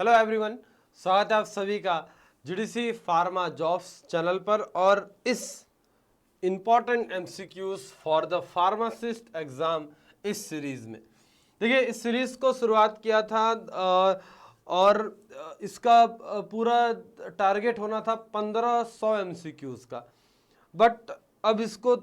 Hello everyone, स्वागत है आप सभी का जीडीसी फार्मा जॉब्स चैनल पर। और इस important MCQs for the pharmacist exam इस सीरीज में देखिए, इस सीरीज को शुरुआत किया था और इसका पूरा टारगेट होना था 1500 एमसीक्यूज का। बट अब इसको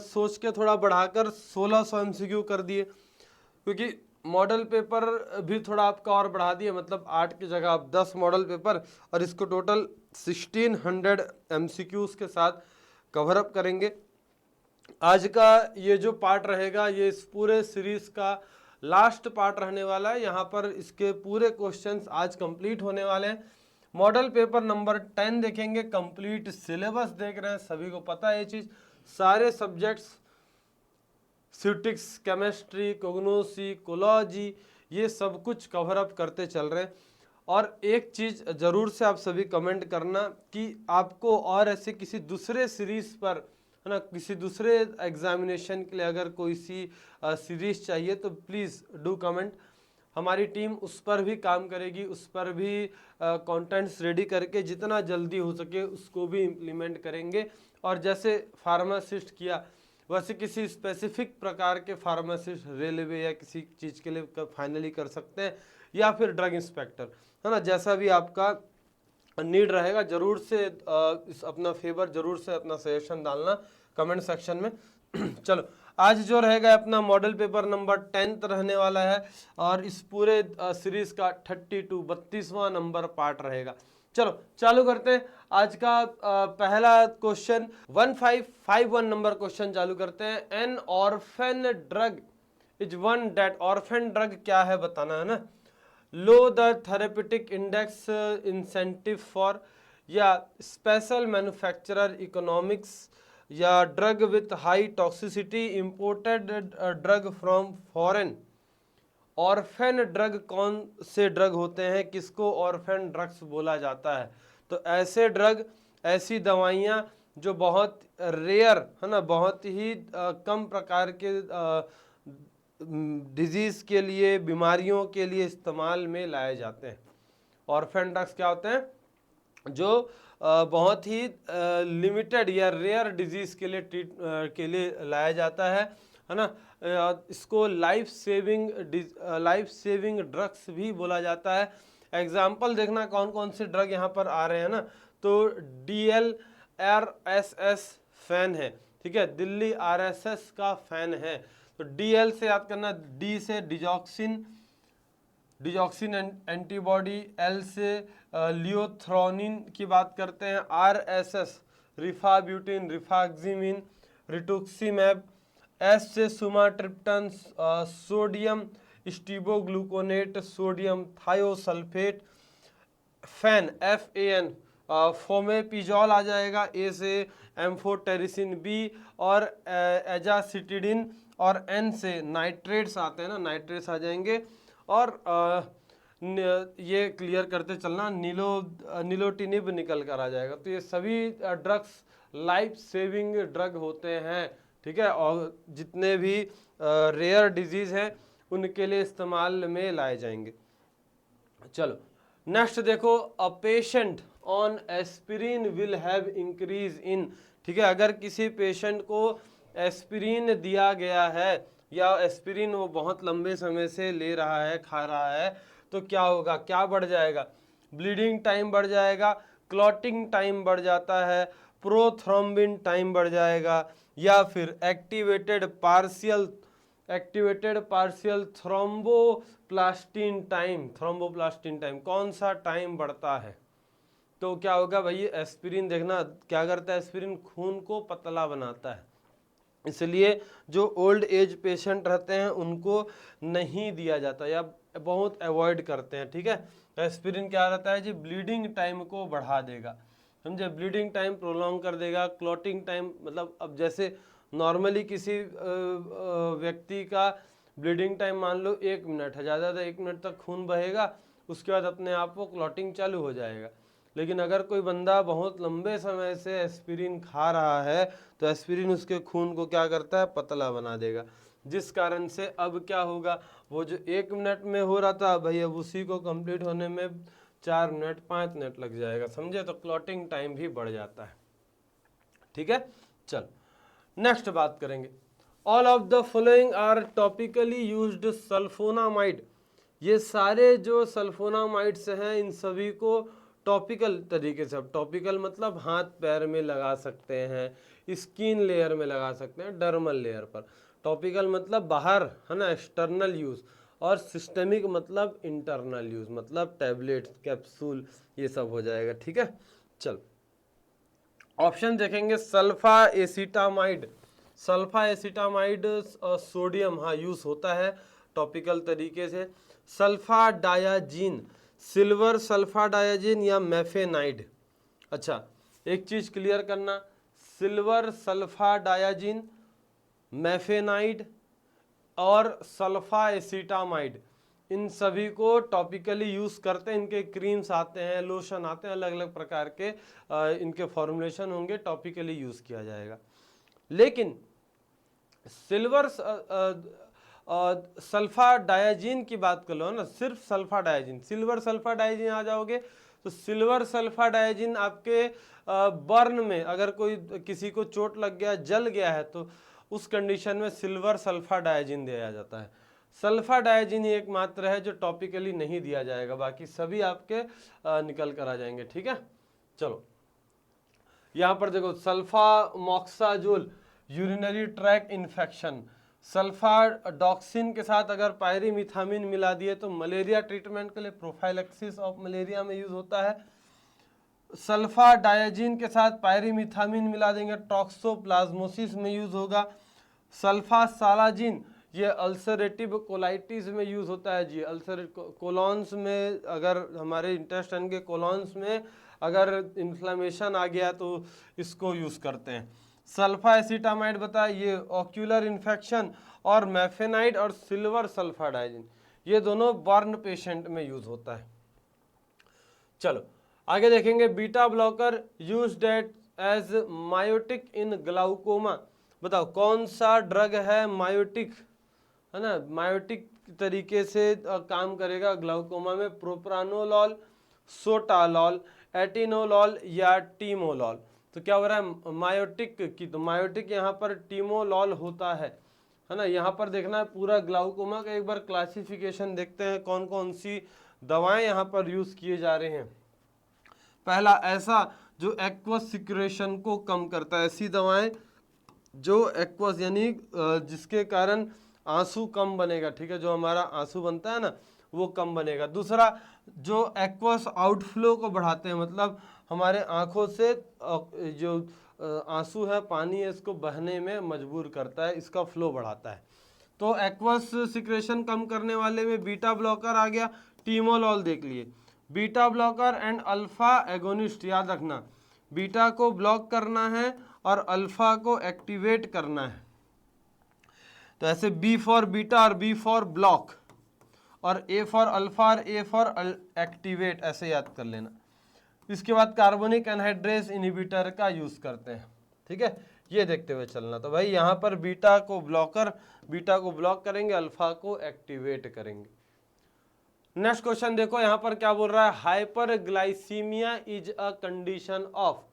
सोच के थोड़ा बढ़ाकर 1600 एमसीक्यू कर दिए, क्योंकि मॉडल पेपर भी थोड़ा आपका और बढ़ा दिए। मतलब 8 की जगह आप 10 मॉडल पेपर और इसको टोटल 1600 एमसीक्यूज के साथ कवर अप करेंगे। आज का ये जो पार्ट रहेगा, ये इस पूरे सीरीज का लास्ट पार्ट रहने वाला है। यहाँ पर इसके पूरे क्वेश्चंस आज कंप्लीट होने वाले हैं। मॉडल पेपर नंबर 10 देखेंगे, कंप्लीट सिलेबस देख रहे हैं, सभी को पता है ये चीज़। सारे सब्जेक्ट्स, सिटिक्स, केमिस्ट्री, कोग्नोसी, कोलॉजी, ये सब कुछ कवर अप करते चल रहे हैं। और एक चीज़ ज़रूर से आप सभी कमेंट करना कि आपको और ऐसे किसी दूसरे सीरीज़ पर, है ना, किसी दूसरे एग्जामिनेशन के लिए अगर कोई सी सीरीज़ चाहिए तो प्लीज़ डू कमेंट। हमारी टीम उस पर भी काम करेगी, उस पर भी कंटेंट्स रेडी करके जितना जल्दी हो सके उसको भी इम्प्लीमेंट करेंगे। और जैसे फार्मासिस्ट किया, वैसे किसी स्पेसिफिक प्रकार के फार्मासिस्ट रेलवे या किसी चीज़ के लिए फाइनली कर सकते हैं, या फिर ड्रग इंस्पेक्टर, है ना, जैसा भी आपका नीड रहेगा। जरूर से इस अपना फेवर, जरूर से अपना सजेशन डालना कमेंट सेक्शन में। चलो, आज जो रहेगा अपना मॉडल पेपर नंबर 10 रहने वाला है, और इस पूरे सीरीज का 32वां नंबर पार्ट रहेगा। चलो चालू करते हैं आज का पहला क्वेश्चन। 1551 नंबर क्वेश्चन चालू करते हैं। An orphan drug is one that, orphan drug क्या है बताना है ना। Low the therapeutic index incentive for, या स्पेशल मैन्युफैक्चरर इकोनॉमिक्स, या drug with high toxicity, imported drug from foreign. Orphan drug कौन से ड्रग होते हैं, किसको ऑर्फेन ड्रग्स बोला जाता है? तो ऐसे ड्रग, ऐसी दवाइयाँ जो बहुत रेयर, है ना, बहुत ही कम प्रकार के डिजीज़ के लिए, बीमारियों के लिए इस्तेमाल में लाए जाते हैं। ऑर्फेन ड्रग्स क्या होते हैं? जो बहुत ही लिमिटेड या रेयर डिजीज़ के लिए के लिए लाया जाता है ना। इसको लाइफ सेविंग ड्रग्स भी बोला जाता है। एग्जाम्पल देखना कौन कौन से ड्रग यहाँ पर आ रहे हैं ना। तो DLRSS फैन है, ठीक है, दिल्ली RSS का फैन है। तो DL से याद करना, D से डिजॉक्सिन एंटीबॉडी, एल से लियोथ्रोनिन की बात करते हैं, RSS rifabutin, rifaximin, rituximab, S से sumatriptan, sodium stibogluconate, sodium thiosulfate, fan FAN, fomepizole आ जाएगा। ए से एम्फोटेरिसिन, बी और एजासिटिडिन, और एन से नाइट्रेट्स आते हैं ना, नाइट्रेट्स आ जाएंगे। और ये क्लियर करते चलना, नीलोटिनिब निकल कर आ जाएगा। तो ये सभी ड्रग्स लाइफ सेविंग ड्रग होते हैं, ठीक है, और जितने भी रेयर डिजीज हैं उनके लिए इस्तेमाल में लाए जाएंगे। चलो नेक्स्ट देखो, a patient on aspirin will have increase in, ठीक है, अगर किसी पेशेंट को एस्पिरिन दिया गया है, या एस्पिरिन वो बहुत लंबे समय से ले रहा है, खा रहा है, तो क्या होगा, क्या बढ़ जाएगा? ब्लीडिंग टाइम बढ़ जाएगा, क्लॉटिंग टाइम बढ़ जाता है, प्रोथ्रोम्बिन टाइम बढ़ जाएगा, या फिर एक्टिवेटेड पार्शियल थ्रोम्बोप्लास्टिन टाइम, कौन सा टाइम बढ़ता है? तो क्या होगा भाई, एस्पिरिन देखना क्या करता है, एस्पिरिन खून को पतला बनाता है, इसलिए जो ओल्ड एज पेशेंट रहते हैं उनको नहीं दिया जाता, या बहुत अवॉइड करते हैं, ठीक है। एस्पिरिन क्या रहता है जी, ब्लीडिंग टाइम को बढ़ा देगा, समझे, ब्लीडिंग टाइम प्रोलॉन्ग कर देगा, क्लॉटिंग टाइम, मतलब अब जैसे नॉर्मली किसी व्यक्ति का ब्लीडिंग टाइम मान लो 1 मिनट है, ज़्यादा से 1 मिनट तक खून बहेगा, उसके बाद अपने आप वो क्लॉटिंग चालू हो जाएगा। लेकिन अगर कोई बंदा बहुत लंबे समय से एस्पिरिन खा रहा है तो एस्पिरिन उसके खून को क्या करता है, पतला बना देगा। जिस कारण से अब क्या होगा, वो जो 1 मिनट में हो रहा था भाई अब उसी को कंप्लीट होने में 4 मिनट 5 मिनट लग जाएगा, समझे। तो क्लॉटिंग टाइम भी बढ़ जाता है, ठीक है। चल नेक्स्ट बात करेंगे। All of the following are topically used sulfonamide. ये सारे जो सल्फोनामाइड्स हैं इन सभी को टॉपिकल तरीके से, अब टॉपिकल मतलब हाथ पैर में लगा सकते हैं, स्किन लेयर में लगा सकते हैं, डर्मल लेयर पर। टॉपिकल मतलब बाहर है ना, एक्सटर्नल यूज, और सिस्टेमिक मतलब इंटरनल यूज, मतलब टैबलेट्स कैप्सूल ये सब हो जाएगा, ठीक है। चल ऑप्शन देखेंगे, sulfa acetamide. Sulfa acetamide sodium हाँ यूज होता है टॉपिकल तरीके से। Sulfa diazine, silver sulfa diazine या मेफेनाइड। अच्छा एक चीज क्लियर करना, सिल्वर सल्फा डायाजीन, मेफेनाइड और सल्फा एसिटामाइड, इन सभी को टॉपिकली यूज करते हैं। इनके क्रीम्स आते हैं, लोशन आते हैं, अलग अलग प्रकार के इनके फॉर्मुलेशन होंगे, टॉपिकली यूज किया जाएगा। लेकिन सिल्वर सल्फा डायाजीन की बात कर लो ना, सिर्फ सल्फा डायाजीन, सिल्वर सल्फा डायाजीन आ जाओगे तो सिल्वर सल्फा डायाजीन आपके बर्न में, अगर कोई किसी को चोट लग गया, जल गया है, तो उस कंडीशन में सिल्वर सल्फा डायाजीन दिया जाता है। सल्फा डायाजीन ही एकमात्र है जो टॉपिकली नहीं दिया जाएगा, बाकी सभी आपके निकल कर आ जाएंगे, ठीक है। चलो यहाँ पर देखो, sulfamethoxazole urinary tract infection, sulfadoxine के साथ अगर पायरीमिथामिन मिला दिए तो मलेरिया ट्रीटमेंट के लिए, प्रोफाइलैक्सिस ऑफ मलेरिया में यूज होता है। सल्फा डायाजीन के साथ पायरीमिथामिन मिला देंगे, टॉक्सोप्लाज्मोसिस में यूज होगा। सल्फा सालाजिन ये अल्सरेटिव कोलाइटिस में यूज होता है जी, अल्सर कोलॉन्स में, अगर हमारे इंटेस्टाइन के कोलॉन्स में अगर इन्फ्लेमेशन आ गया तो इसको यूज करते हैं। सल्फा एसिटामाइड बताया ये ऑक्यूलर इन्फेक्शन, और मेफेनाइड और सिल्वर सल्फा डायाजीन ये दोनों बर्न पेशेंट में यूज होता है। चलो आगे देखेंगे, beta blocker used as miotic in glaucoma. बताओ कौन सा ड्रग है मायोटिक, है ना, मायोटिक तरीके से काम करेगा ग्लाउकोमा में, प्रोप्रानोलॉल, सोटालॉल, एटिनोलॉल या टीमोलॉल। तो क्या हो रहा है मायोटिक की, तो मायोटिक यहाँ पर टीमोलॉल होता है ना। यहाँ पर देखना है पूरा ग्लाउकोमा का एक बार क्लासिफिकेशन देखते हैं, कौन कौन सी दवाएं यहाँ पर यूज किए जा रहे हैं। पहला, ऐसा जो एक्वस सिक्रेशन को कम करता है, ऐसी दवाएं जो एक्वस यानी जिसके कारण आंसू कम बनेगा, ठीक है, जो हमारा आंसू बनता है ना वो कम बनेगा। दूसरा, जो एक्वस आउटफ्लो को बढ़ाते हैं, मतलब हमारे आंखों से जो आंसू है, पानी है, इसको बहने में मजबूर करता है, इसका फ्लो बढ़ाता है। तो एक्वस सिक्रेशन कम करने वाले में बीटा ब्लॉकर आ गया। टीमोलॉल देख लिए, beta blocker and alpha agonist, याद रखना बीटा को ब्लॉक करना है और अल्फा को एक्टिवेट करना है। तो ऐसे बी फॉर बीटा और बी फॉर ब्लॉक, और ए फॉर अल्फा और ए फॉर एक्टिवेट, ऐसे याद कर लेना। इसके बाद कार्बोनिक एनहाइड्रेस इनहिबिटर का यूज करते हैं, ठीक है, ये देखते हुए चलना। तो भाई यहाँ पर बीटा को ब्लॉक करेंगे, अल्फा को एक्टिवेट करेंगे। नेक्स्ट क्वेश्चन देखो, यहाँ पर क्या बोल रहा है, hyperglycaemia is a condition of.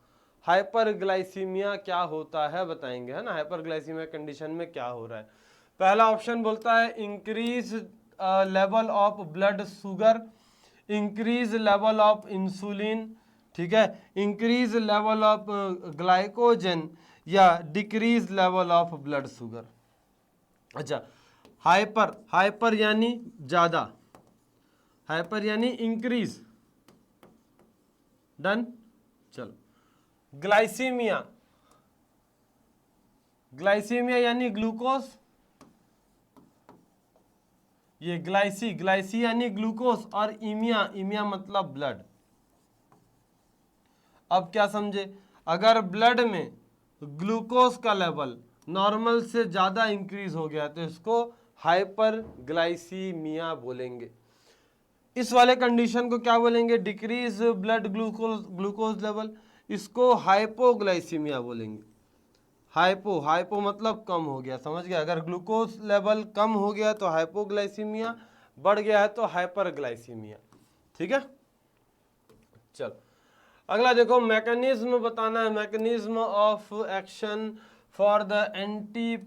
Hyperglycaemia क्या होता है बताएंगे, है ना, हाइपरग्लाइसीमिया कंडीशन में क्या हो रहा है। पहला ऑप्शन बोलता है increase level of blood sugar, increase level of insulin, ठीक है, इंक्रीज लेवल ऑफ ग्लाइकोजन या decrease level of blood sugar. अच्छा, हाइपर यानी ज्यादा, हाइपर यानी इंक्रीज, डन। चलो, ग्लाइसीमिया यानी ग्लूकोज, ये ग्लाइसी यानी ग्लूकोज, और इमिया मतलब ब्लड। अब क्या समझे, अगर ब्लड में ग्लूकोज का लेवल नॉर्मल से ज्यादा इंक्रीज हो गया तो इसको हाइपरग्लाइसीमिया बोलेंगे। इस वाले कंडीशन को क्या बोलेंगे, डिक्रीज ब्लड ग्लूकोज लेवल, इसको हाइपोग्लाइसीमिया बोलेंगे। हाइपो, हाइपो मतलब कम हो गया, समझ गया। अगर ग्लूकोज लेवल कम हो गया तो हाइपोग्लाइसीमिया, बढ़ गया है तो हाइपरग्लाइसीमिया। ठीक है, चलो अगला देखो, मैकेनिज्म बताना है, mechanism of action for the anti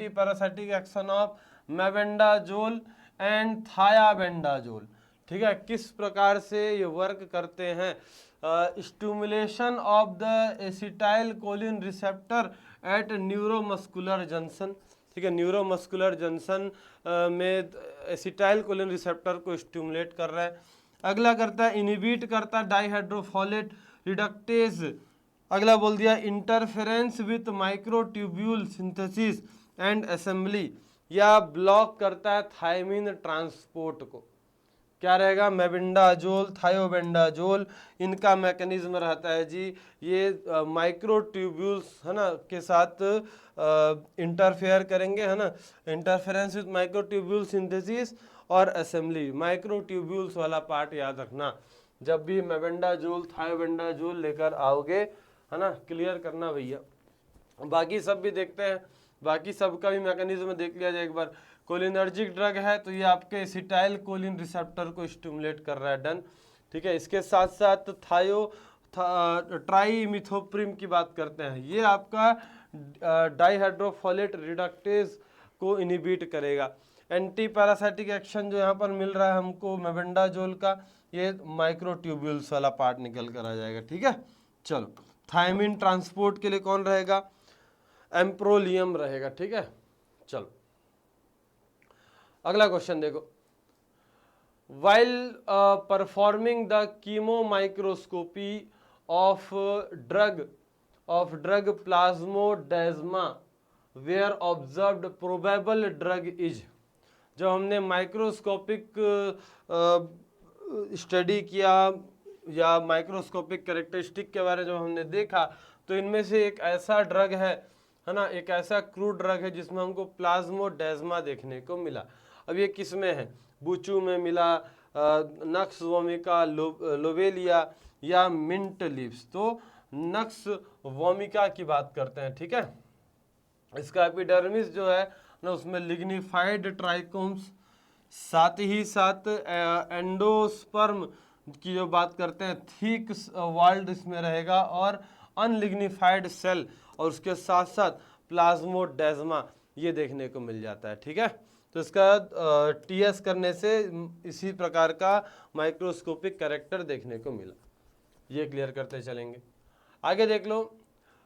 parasitic action of mebendazole and thiabendazole. ठीक है, किस प्रकार से ये वर्क करते हैं। Stimulation of the acetyl choline receptor at neuromuscular junction. ठीक है, न्यूरोमस्कुलर जंक्शन में एसिटाइल कोलिन रिसेप्टर को स्टिमुलेट कर रहा है। अगला करता है इनहिबिट करता है डाइहाइड्रोफोलेट रिडक्टेज। अगला बोल दिया interference with microtubule synthesis and assembly, या ब्लॉक करता है थायमिन ट्रांसपोर्ट को। क्या रहेगा, मेबेंडाजोल, थायोबेंडाजोल, इनका मैकेनिज्म रहता है जी, ये माइक्रोट्यूब्यूल्स है ना के साथ इंटरफेयर करेंगे, है ना, इंटरफेरेंस विथ माइक्रोट्यूब्यूल सिंथेसिस और असेंबली। माइक्रोट्यूब्यूल्स वाला पार्ट याद रखना जब भी मेबेंडाजोल, थायोबेंडाजोल लेकर आओगे, है ना, क्लियर करना भैया। बाकी सब भी देखते हैं, बाकी सबका भी मैकेनिज्म देख लिया जाए एक बार। कोलिनर्जिक ड्रग है तो ये आपके एसिटाइल कोलिन रिसेप्टर को स्टिमुलेट कर रहा है, डन। ठीक है, इसके साथ साथ ट्राईमिथोप्रिम की बात करते हैं, ये आपका डाइहाइड्रोफोलेट रिडक्टेज को इनहिबिट करेगा। एंटी पैरासाइटिक एक्शन जो यहाँ पर मिल रहा है हमको मेबेंडाजोल का, ये माइक्रोट्यूब्यूल्स वाला पार्ट निकल कर आ जाएगा। ठीक है, चलो थायमिन ट्रांसपोर्ट के लिए कौन रहेगा, एम्प्रोलियम रहेगा। ठीक है, चलो अगला क्वेश्चन देखो, while performing the chemo microscopy of drug plasmodesma were observed probable drug is. जब हमने माइक्रोस्कोपिक स्टडी किया या माइक्रोस्कोपिक कैरेक्टरिस्टिक के बारे में जब हमने देखा, तो इनमें से एक ऐसा ड्रग है ना, एक ऐसा क्रूड ड्रग है जिसमें हमको प्लाज्मोडेस्मा देखने को मिला। अब ये किस में है, बुचू में मिला, नक्स वोमिका, लोबेलिया या मिंट लीव्स। तो नक्स वोमिका की बात करते हैं। ठीक है, इसका एपिडर्मिस जो है ना, उसमें लिग्निफाइड ट्राइकोम्स, साथ ही साथ एंडोस्पर्म की जो बात करते हैं थिक वॉल्ड इसमें रहेगा, और अनलिग्निफाइड सेल, और उसके साथ साथ प्लाज्मोडेस्मा ये देखने को मिल जाता है। ठीक है, तो इसका टीएस करने से इसी प्रकार का माइक्रोस्कोपिक कैरेक्टर देखने को मिला, ये क्लियर करते चलेंगे। आगे देख लो,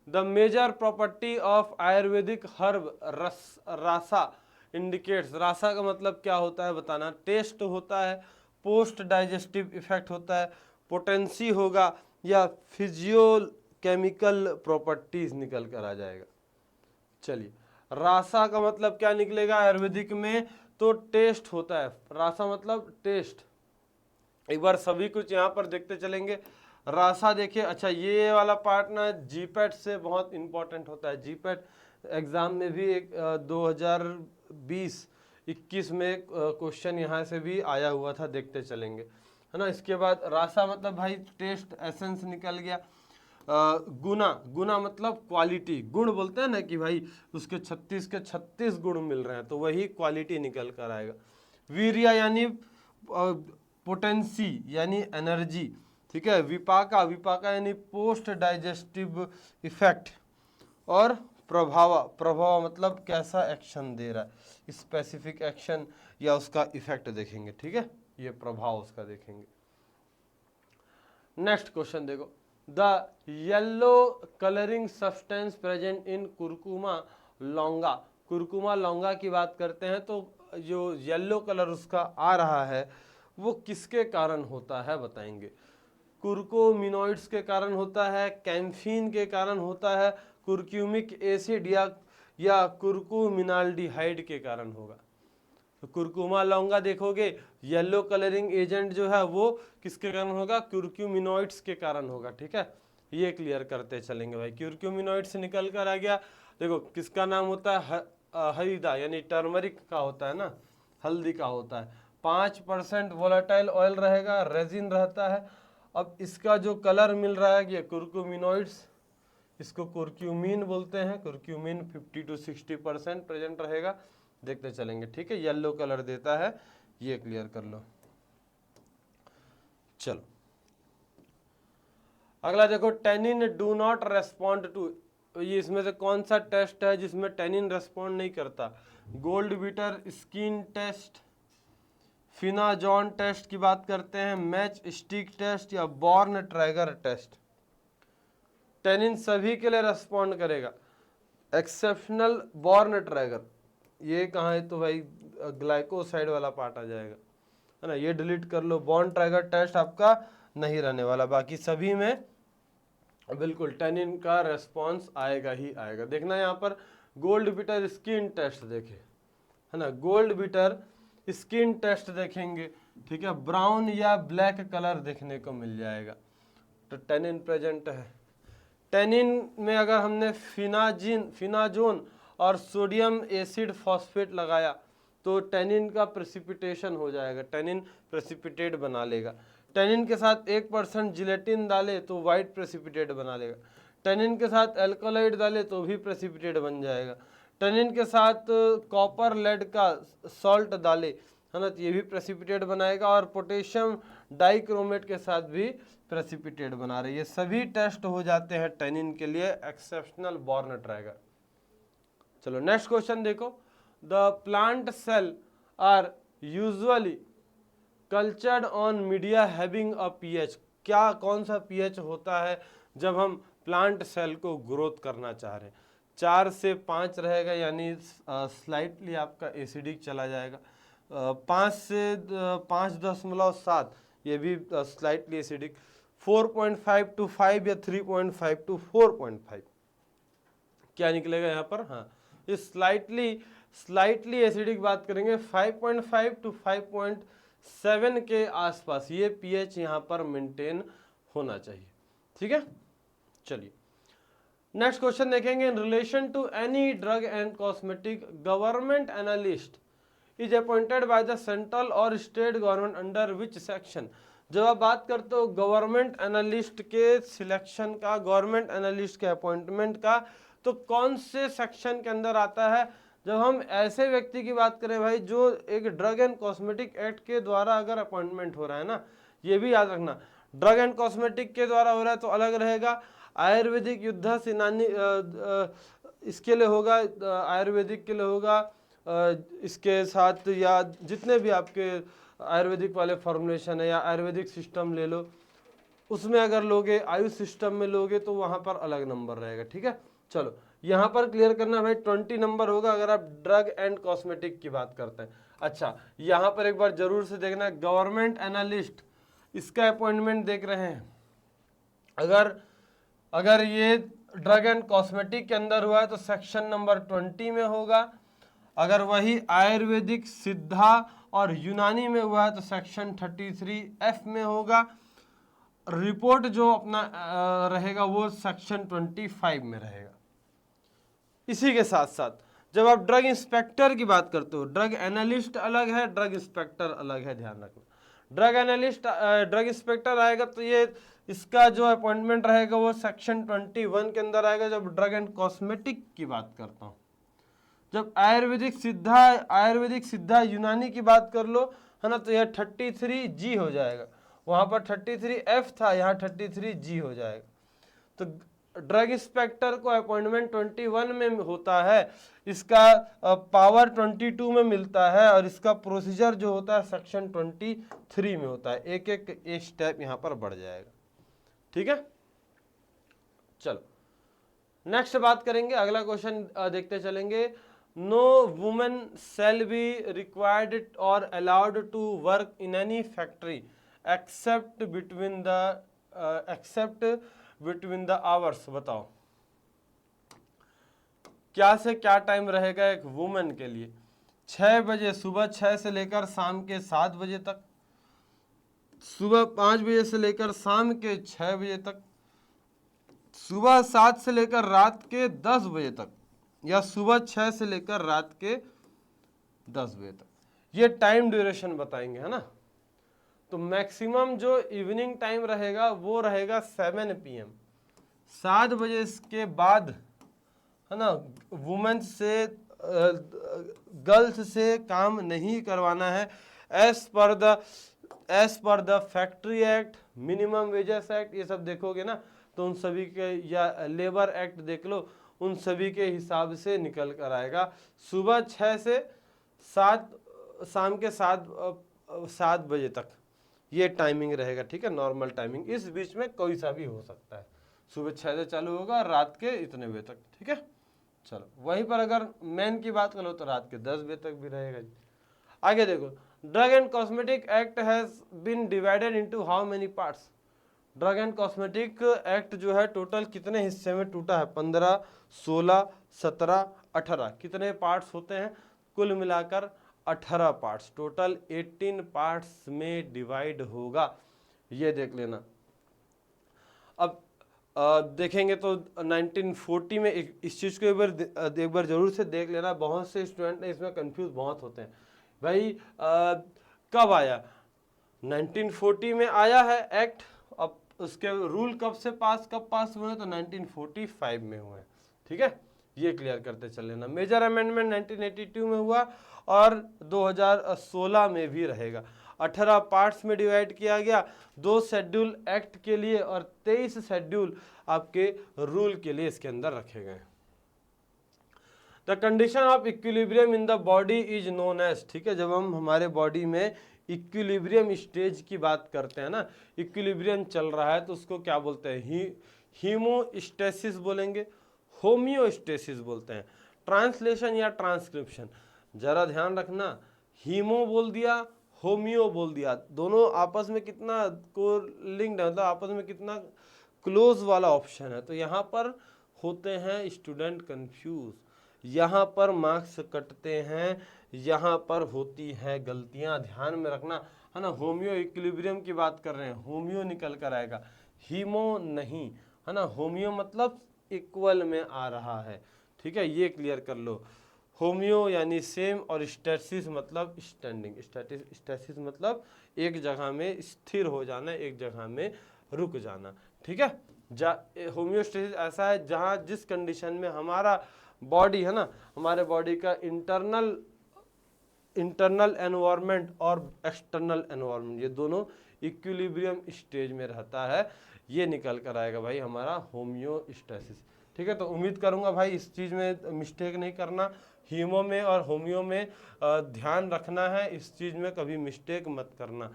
the major property of ayurvedic herb rasa indicates. Rasa का मतलब क्या होता है बताना, टेस्ट होता है, पोस्ट डाइजेस्टिव इफेक्ट होता है, पोटेंसी होगा, या फिजियोकेमिकल प्रॉपर्टीज निकल कर आ जाएगा। चलिए, रासा का मतलब क्या निकलेगा आयुर्वेदिक में, तो टेस्ट होता है, रासा मतलब टेस्ट। एक बार सभी कुछ यहाँ पर देखते चलेंगे। रासा देखिए, अच्छा ये वाला पार्ट ना जीपैट से बहुत इंपॉर्टेंट होता है। जीपैट एग्जाम में भी एक 2020-21 में क्वेश्चन यहाँ से भी आया हुआ था, देखते चलेंगे, है ना। इसके बाद रासा मतलब भाई टेस्ट, एसेंस निकल गया। गुना, गुना मतलब क्वालिटी, गुण बोलते हैं ना कि भाई उसके 36 के 36 गुण मिल रहे हैं, तो वही क्वालिटी निकल कर आएगा। वीर्या यानी पोटेंसी यानी एनर्जी। ठीक है, विपाका, विपाका यानी पोस्ट डाइजेस्टिव इफेक्ट, और प्रभाव, प्रभाव मतलब कैसा एक्शन दे रहा है, स्पेसिफिक एक्शन या उसका इफेक्ट देखेंगे। ठीक है, ये प्रभाव उसका देखेंगे। नेक्स्ट क्वेश्चन देखो, the yellow colouring substance present in Curcuma longa. Curcuma longa की बात करते हैं, तो जो येलो कलर उसका आ रहा है वो किसके कारण होता है बताएंगे। कुर्कुमिनॉइड्स के कारण होता है, कैम्फीन के कारण होता है, कुर्क्यूमिक एसिड या कुर्कुमिनाल्डिहाइड के कारण होगा। तो कुरकुमा लौंगा देखोगे, येलो कलरिंग एजेंट जो है वो किसके कारण होगा, कुर्क्यूमिनॉइड्स के कारण होगा। ठीक है, ये क्लियर करते चलेंगे भाई। कुर्क्यूमिनॉइड्स निकल कर आ गया, देखो किसका नाम होता है, हरिदा यानी टर्मरिक का होता है ना, हल्दी का होता है। 5% वोलेटाइल ऑयल रहेगा, रेजिन रहता है। अब इसका जो कलर मिल रहा है ये कुर्कुमिनॉइड्स इसको कुर्क्यूमिन बोलते हैं। कुर्क्यूमिन 50 to 60% प्रेजेंट रहेगा, देखते चलेंगे, ठीक है। येलो कलर देता है, ये क्लियर कर लो। चलो अगला देखो, tannin do not respond to, ये इसमें से कौन सा टेस्ट है जिसमें टेनिन रेस्पॉन्ड नहीं करता? Gold beater skin test, phenazone test की बात करते हैं, मैच स्टिक टेस्ट या बॉर्न ट्रैगर टेस्ट। टेनिन सभी के लिए रेस्पॉन्ड करेगा, एक्सेप्शनल बॉर्न ट्रैगर। ये कहाँ है? तो भाई ग्लाइकोसाइड वाला पार्ट आ जाएगा, है ना, ये डिलीट कर लो। बॉर्न ट्रैगर टेस्ट आपका नहीं रहने वाला, बाकी सभी में बिल्कुल टेनिन का रेस्पॉन्स आएगा ही आएगा। देखना यहाँ पर गोल्ड बीटर स्किन टेस्ट देखे, है ना, गोल्ड बीटर स्किन टेस्ट देखेंगे, ठीक है, ब्राउन या ब्लैक कलर देखने को मिल जाएगा, तो टेनिन प्रेजेंट है। टेनिन में अगर हमने फिनाजोन और सोडियम एसिड फॉस्फेट लगाया तो टेनिन का प्रेसिपिटेशन हो जाएगा, टेनिन प्रेसिपिटेट बना लेगा। टेनिन के साथ 1% जिलेटिन डाले तो वाइट प्रेसिपिटेट बना लेगा। टेनिन के साथ एल्कोलाइड डाले तो भी प्रेसिपिटेट बन जाएगा। टेनिन के साथ कॉपर लेड का सॉल्ट डाले, है ना, तो ये भी प्रेसिपिटेट बनाएगा। और पोटेशियम डाइक्रोमेट के साथ भी प्रेसिपिटेट बना रहे। ये सभी टेस्ट हो जाते हैं टेनिन के लिए, एक्सेप्शनल बॉर्न ट्रैगर। चलो नेक्स्ट क्वेश्चन देखो, the plant cell are usually cultured on media having a pH. क्या कौन सा पीएच होता है जब हम प्लांट सेल को ग्रोथ करना चाह रहे हैं? 4 से 5 रहेगा, यानी स्लाइटली आपका एसिडिक चला जाएगा। 5 से 5.7 ये भी स्लाइटली एसिडिक। 4.5 to 5 या 3.5 to 4.5 क्या निकलेगा यहाँ पर? हाँ, इस स्लाइटली एसिडिक बात करेंगे। 5.5 to 5.7 के आसपास ये पीएच यहाँ पर मेंटेन होना चाहिए, ठीक है। चलिए नेक्स्ट क्वेश्चन देखेंगे, in relation to any drug and cosmetic government analyst is appointed by the central और state government under which section. जब आप बात करते हो गवर्नमेंट एनालिस्ट के सिलेक्शन का, गवर्नमेंट एनालिस्ट के अपॉइंटमेंट का, तो कौन से सेक्शन के अंदर आता है? जब हम ऐसे व्यक्ति की बात करें भाई जो एक ड्रग एंड कॉस्मेटिक एक्ट के द्वारा अगर अपॉइंटमेंट हो रहा है ना, ये भी याद रखना, ड्रग एंड कॉस्मेटिक के द्वारा हो रहा है तो अलग रहेगा। आयुर्वेदिक युद्ध सेनानी इसके लिए होगा, आयुर्वेदिक के लिए होगा, इसके साथ या जितने भी आपके आयुर्वेदिक वाले फॉर्मुलेशन है या आयुर्वेदिक सिस्टम ले लो, उसमें अगर लोगे, आयुष सिस्टम में लोगे तो वहाँ पर अलग नंबर रहेगा, ठीक है। चलो यहाँ पर क्लियर करना भाई 20 नंबर होगा अगर आप ड्रग एंड कॉस्मेटिक की बात करते हैं। अच्छा यहाँ पर एक बार जरूर से देखना, गवर्नमेंट एनालिस्ट इसका अपॉइंटमेंट देख रहे हैं, अगर ये ड्रग एंड कॉस्मेटिक के अंदर हुआ है तो सेक्शन नंबर 20 में होगा। अगर वही आयुर्वेदिक, सिद्धा और यूनानी में हुआ है तो सेक्शन 33F में होगा। रिपोर्ट जो अपना रहेगा वो सेक्शन 25 में रहेगा। इसी के साथ साथ जब आप ड्रग इंस्पेक्टर की बात करते हो, ड्रग एनालिस्ट अलग है, ड्रग इंस्पेक्टर अलग है, ध्यान रखना। ड्रग इंस्पेक्टर आएगा तो ये इसका जो अपॉइंटमेंट रहेगा वो सेक्शन 21 के अंदर आएगा। जब ड्रग एंड कॉस्मेटिक की बात करता हूँ, जब आयुर्वेदिक सिद्धा यूनानी की बात कर लो, है ना, तो यह 33G हो जाएगा। वहां पर 33F था, यहाँ 33G हो जाएगा। तो ड्रग इंस्पेक्टर को अपॉइंटमेंट 21 में होता है, इसका पावर 22 में मिलता है और इसका प्रोसीजर जो होता है सेक्शन 23 में होता है। एक एक स्टेप यहाँ पर बढ़ जाएगा, ठीक है। चलो नेक्स्ट बात करेंगे, अगला क्वेश्चन देखते चलेंगे। No women shall be required और allowed to work in any factory except between the hours. बताओ क्या से क्या टाइम रहेगा एक वुमेन के लिए? 6 बजे, सुबह 6 से लेकर शाम के 7 बजे तक, सुबह 5 बजे से लेकर शाम के 6 बजे तक, सुबह 7 से लेकर रात के 10 बजे तक, या सुबह 6 से लेकर रात के 10 बजे तक। ये टाइम ड्यूरेशन बताएंगे, है ना। तो मैक्सिमम जो इवनिंग टाइम रहेगा वो रहेगा 7 PM, 7 बजे के बाद है ना वुमेन्स से गर्ल्स से काम नहीं करवाना है। As per the factory act, minimum wages act, ये सब देखोगे ना तो उन सभी के, या लेबर एक्ट देख लो, उन सभी के हिसाब से निकल कर आएगा। सुबह 6 से 7, शाम के 7 बजे तक ये टाइमिंग रहेगा, ठीक है, नॉर्मल टाइमिंग। इस बीच में कोई सा भी हो सकता है, सुबह 6 से चालू होगा रात के इतने बजे तक, ठीक है। चलो वहीं पर अगर मेन की बात करो तो रात के 10 बजे तक भी रहेगा। आगे देखो, drug and cosmetic act has been divided into how many parts. Drug and cosmetic act जो है टोटल कितने हिस्से में टूटा है? 15, 16, 17, 18, कितने पार्ट्स होते हैं? कुल मिलाकर 18 पार्ट्स, टोटल 18 पार्ट्स में डिवाइड होगा, ये देख लेना। अब देखेंगे तो 1940 में इस चीज़ को एक बार जरूर से देख लेना। बहुत से स्टूडेंट ने इसमें कंफ्यूज बहुत होते हैं, भाई कब आया? 1940 में आया है एक्ट। अब उसके रूल कब पास हुए? तो 1945 में हुए, ठीक है, ये क्लियर करते चल लेना। मेजर अमेंडमेंट 1982 में हुआ और 2016 में भी रहेगा। 18 पार्ट्स में डिवाइड किया गया, 2 शेड्यूल एक्ट के लिए और 23 शेड्यूल आपके रूल के लिए इसके अंदर रखे गए। The condition of equilibrium in the body is known as, ठीक है, जब हम हमारे बॉडी में इक्विलिब्रियम स्टेज की बात करते हैं ना, इक्विलिब्रियम चल रहा है तो उसको क्या बोलते हैं? हीमोस्टेसिस बोलेंगे, होम्योस्टेसिस बोलते हैं। ट्रांसलेशन या ट्रांसक्रिप्शन, जरा ध्यान रखना, हीमो बोल दिया, होम्यो बोल दिया, दोनों आपस में कितना को लिंक्ड है, मतलब आपस में कितना क्लोज वाला ऑप्शन है। तो यहाँ पर होते हैं स्टूडेंट कंफ्यूज, यहाँ पर मार्क्स कटते हैं, यहाँ पर होती है गलतियाँ, ध्यान में रखना, है ना। होम्यो इक्विलिब्रियम की बात कर रहे हैं, होम्यो निकल कर आएगा, हीमो नहीं, है ना। होम्यो मतलब इक्वल में आ रहा है, ठीक है, ये क्लियर कर लो। होम्यो यानी सेम और स्टैसिस मतलब स्टैंडिंग, स्टैसिस मतलब एक जगह में स्थिर हो जाना, एक जगह में रुक जाना, ठीक है। होम्योस्टेसिस ऐसा है जहाँ जिस कंडीशन में हमारा बॉडी है ना, हमारे बॉडी का इंटरनल एनवायरनमेंट और एक्सटर्नल एनवायरनमेंट, ये दोनों इक्विलिब्रियम स्टेज में रहता है, ये निकल कर आएगा भाई हमारा होम्योस्टेसिस, ठीक है। तो उम्मीद करूंगा भाई इस चीज़ में मिस्टेक नहीं करना, हीमो में और होम्यो में ध्यान रखना है, इस चीज़ में कभी मिस्टेक मत करना,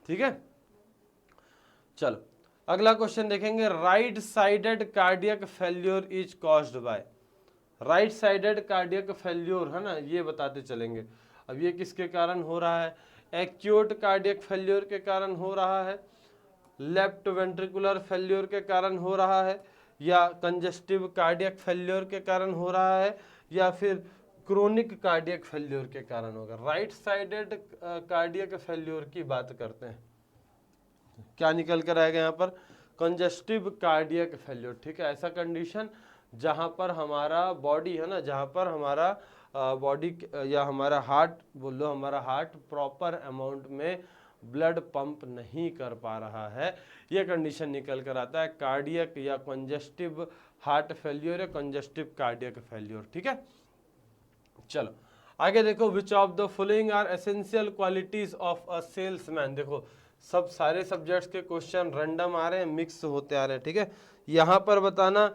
ठीक है। चलो अगला क्वेश्चन देखेंगे, right sided cardiac failure is caused by. Right sided cardiac failure है ना, ये बताते चलेंगे। अब ये किसके कारण हो रहा है? एक्यूट कार्डियक फेल्योर के कारण हो रहा है, लेफ्ट वेंट्रिकुलर फेल्योर के कारण हो रहा है, या कंजस्टिव कार्डियक फेल्योर के कारण हो रहा है, या फिर क्रोनिक कार्डियक फेल्योर के कारण होगा। राइट साइडेड कार्डियक फेल्योर की बात करते हैं, क्या निकल कर आएगा यहाँ पर? कंजस्टिव कार्डियक फेल्योर, ठीक है, ऐसा कंडीशन जहाँ पर हमारा बॉडी है ना, जहाँ पर हमारा बॉडी या हमारा हार्ट बोल लो, हमारा हार्ट प्रॉपर अमाउंट में ब्लड पंप नहीं कर पा रहा है, ये कंडीशन निकल कर आता है कार्डियक या कंजस्टिव हार्ट फेल्योर या कंजस्टिव कार्डियक फेल्योर, ठीक है। चलो आगे देखो, which of the following are essential qualities of a salesman. देखो सब सारे सब्जेक्ट्स के क्वेश्चन रैंडम आ रहे हैं, मिक्स होते आ रहे हैं, ठीक है। यहाँ पर बताना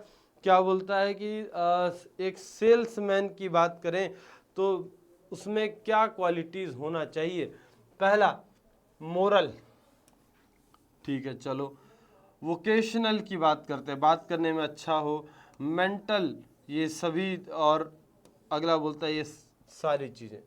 क्या बोलता है कि एक सेल्समैन की बात करें तो उसमें क्या क्वालिटीज होना चाहिए? पहला मोरल, ठीक है, चलो। वोकेशनल की बात करते हैं, बात करने में अच्छा हो, मेंटल, ये सभी, और अगला बोलता है ये सारी चीज़ें।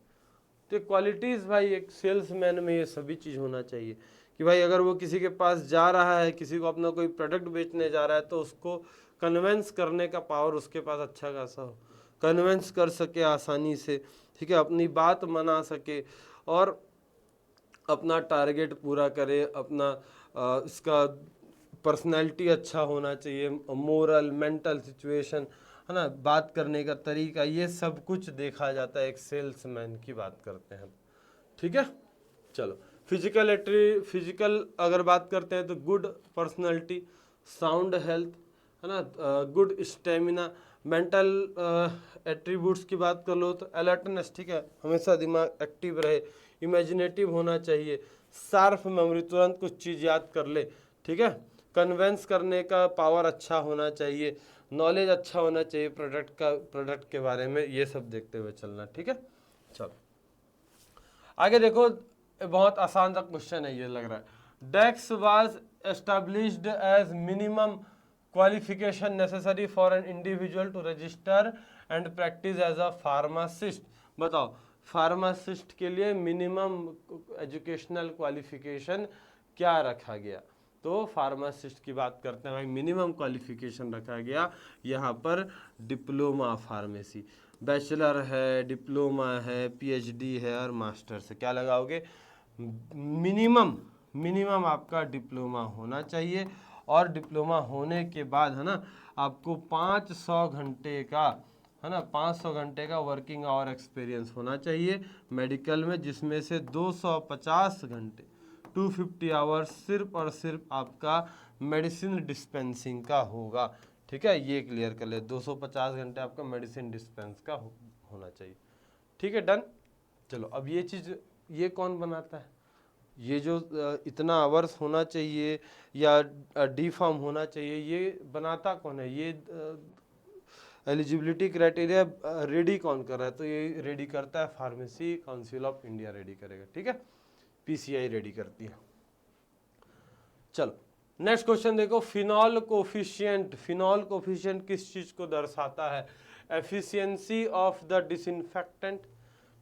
तो क्वालिटीज़ भाई एक सेल्समैन में ये सभी चीज़ होना चाहिए कि भाई अगर वो किसी के पास जा रहा है, किसी को अपना कोई प्रोडक्ट बेचने जा रहा है, तो उसको कन्वेंस करने का पावर उसके पास अच्छा खासा हो, कन्वेंस कर सके आसानी से, ठीक है, अपनी बात मना सके और अपना टारगेट पूरा करे, अपना इसका पर्सनैलिटी अच्छा होना चाहिए, मोरल, मेंटल सिचुएशन, है ना, बात करने का तरीका, ये सब कुछ देखा जाता है एक सेल्समैन की बात करते हैं, ठीक है। चलो फिजिकल अगर बात करते हैं तो गुड पर्सनैलिटी, साउंड हेल्थ, है ना, गुड स्टेमिना। मेंटल एट्रीब्यूट्स की बात कर लो तो अलर्टनेस, ठीक है, हमेशा दिमाग एक्टिव रहे, इमेजिनेटिव होना चाहिए, शार्प मेमोरी, तुरंत कुछ चीज़ याद कर ले, ठीक है, कन्वेंस करने का पावर अच्छा होना चाहिए, नॉलेज अच्छा होना चाहिए प्रोडक्ट के बारे में, ये सब देखते हुए चलना, ठीक है। चलो आगे देखो, बहुत आसान सा क्वेश्चन है ये लग रहा है। डेक्स was established as minimum qualification necessary for an individual to register and practice as a pharmacist. बताओ फार्मासिस्ट के लिए मिनिमम एजुकेशनल क्वालिफिकेशन क्या रखा गया? तो फार्मासिस्ट की बात करते हैं भाई, मिनिमम क्वालिफिकेशन रखा गया यहाँ पर डिप्लोमा फार्मेसी, बैचलर है, डिप्लोमा है, पीएचडी है और मास्टर्स है। क्या लगाओगे? मिनिमम आपका डिप्लोमा होना चाहिए, और डिप्लोमा होने के बाद, है ना, आपको 500 घंटे का, है ना, 500 घंटे का वर्किंग आवर एक्सपीरियंस होना चाहिए मेडिकल में, जिसमें से 250 घंटे 250 आवर्स सिर्फ और सिर्फ आपका मेडिसिन डिस्पेंसिंग का होगा, ठीक है, ये क्लियर कर ले। 250 घंटे आपका मेडिसिन डिस्पेंस का होना चाहिए, ठीक है, डन। चलो अब ये चीज़, ये कौन बनाता है? ये जो इतना आवर्स होना चाहिए या डी फार्म होना चाहिए, ये बनाता कौन है? ये एलिजिबिलिटी क्राइटेरिया रेडी कौन कर रहा है? तो ये रेडी करता है pharmacy council of India ready करेगा, ठीक है, पीसीआई रेडी करती है। चलो नेक्स्ट क्वेश्चन देखो, फिनॉल कोफिशिएंट। फिनॉल कोफिशिएंट किस चीज को दर्शाता है? एफिशिएंसी ऑफ द डिसइंफेक्टेंट,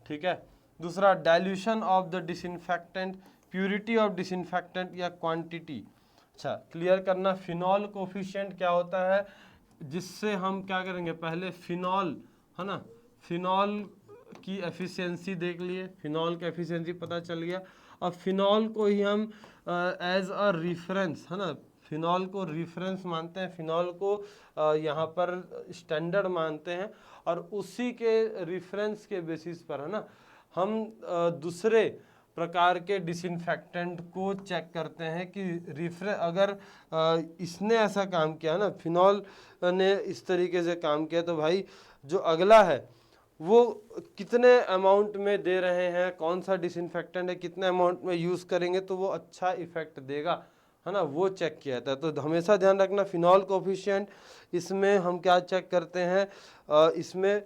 ठीक है, दूसरा dilution of the disinfectant, purity of disinfectant या क्वांटिटी। अच्छा क्लियर करना, फिनॉल कोफिशिएंट क्या होता है, जिससे हम क्या करेंगे, पहले फिनॉल, है ना, फिनॉल की एफिशिएंसी देख लिए, फिनॉल का एफिशिएंसी पता चल गया, और फिनॉल को ही हम एज अ रिफरेंस, है ना, फिनॉल को रिफरेंस मानते हैं, फिनॉल को यहाँ पर स्टैंडर्ड मानते हैं, और उसी के रिफरेंस के बेसिस पर, है ना, हम दूसरे प्रकार के डिसइंफेक्टेंट को चेक करते हैं कि अगर इसने ऐसा काम किया ना, फिनॉल ने इस तरीके से काम किया, तो भाई जो अगला है वो कितने अमाउंट में दे रहे हैं, कौन सा डिसइंफेक्टेंट है, कितने अमाउंट में यूज़ करेंगे तो वो अच्छा इफेक्ट देगा, है ना, वो चेक किया जाता है। तो हमेशा ध्यान रखना, फिनॉल कोफिशिएंट, इसमें हम क्या चेक करते हैं, इसमें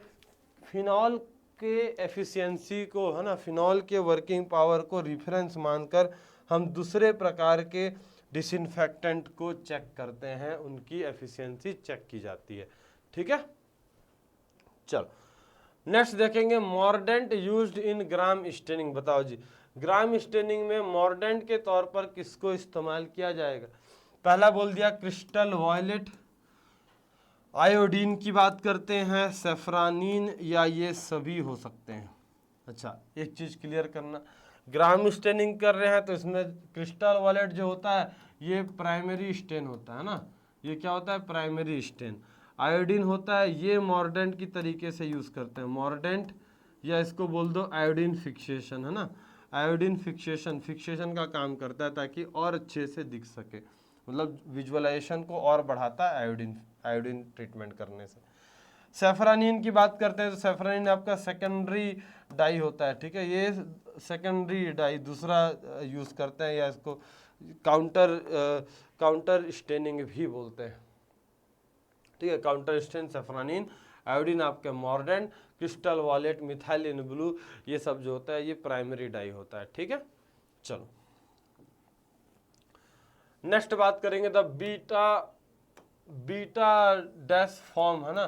फिनॉल के एफिशिएंसी को, है ना, फिनॉल के वर्किंग पावर को रेफरेंस मानकर हम दूसरे प्रकार के डिसइंफेक्टेंट को चेक करते हैं, उनकी एफिशिएंसी चेक की जाती है, ठीक है। चलो नेक्स्ट देखेंगे, mordant used in gram staining. बताओ जी, ग्राम स्टेनिंग में मॉर्डेंट के तौर पर किसको इस्तेमाल किया जाएगा? पहला बोल दिया क्रिस्टल वॉयलेट, आयोडीन की बात करते हैं, सेफ्रानीन, या ये सभी हो सकते हैं। अच्छा एक चीज़ क्लियर करना, ग्राम स्टेनिंग कर रहे हैं तो इसमें क्रिस्टल वॉयलेट जो होता है ये प्राइमरी स्टेन होता है ना, ये क्या होता है, प्राइमरी स्टेन। आयोडीन होता है, ये मॉर्डेंट की तरीके से यूज़ करते हैं, मॉर्डेंट, या इसको बोल दो आयोडीन फिक्सेशन, है ना, आयोडीन फिक्सेशन का काम करता है ताकि और अच्छे से दिख सके, मतलब विजुअलाइजेशन को और बढ़ाता है आयोडीन ट्रीटमेंट करने से। सेफ्रानीन की बात करते हैं तो सेफ्रानीन आपका सेकेंडरी डाई होता है, ठीक है, ये सेकेंडरी डाई दूसरा यूज़ करते हैं, या इसको काउंटर स्टेनिंग भी बोलते हैं, ठीक है, काउंटर स्टेन सेफ्रानीन। आयोडीन आपके mordant, crystal violet, methylene blue, ये सब जो होता है ये प्राइमरी डाई होता है, ठीक है। चलो नेक्स्ट बात करेंगे द बीटा डैश फॉर्म, है ना,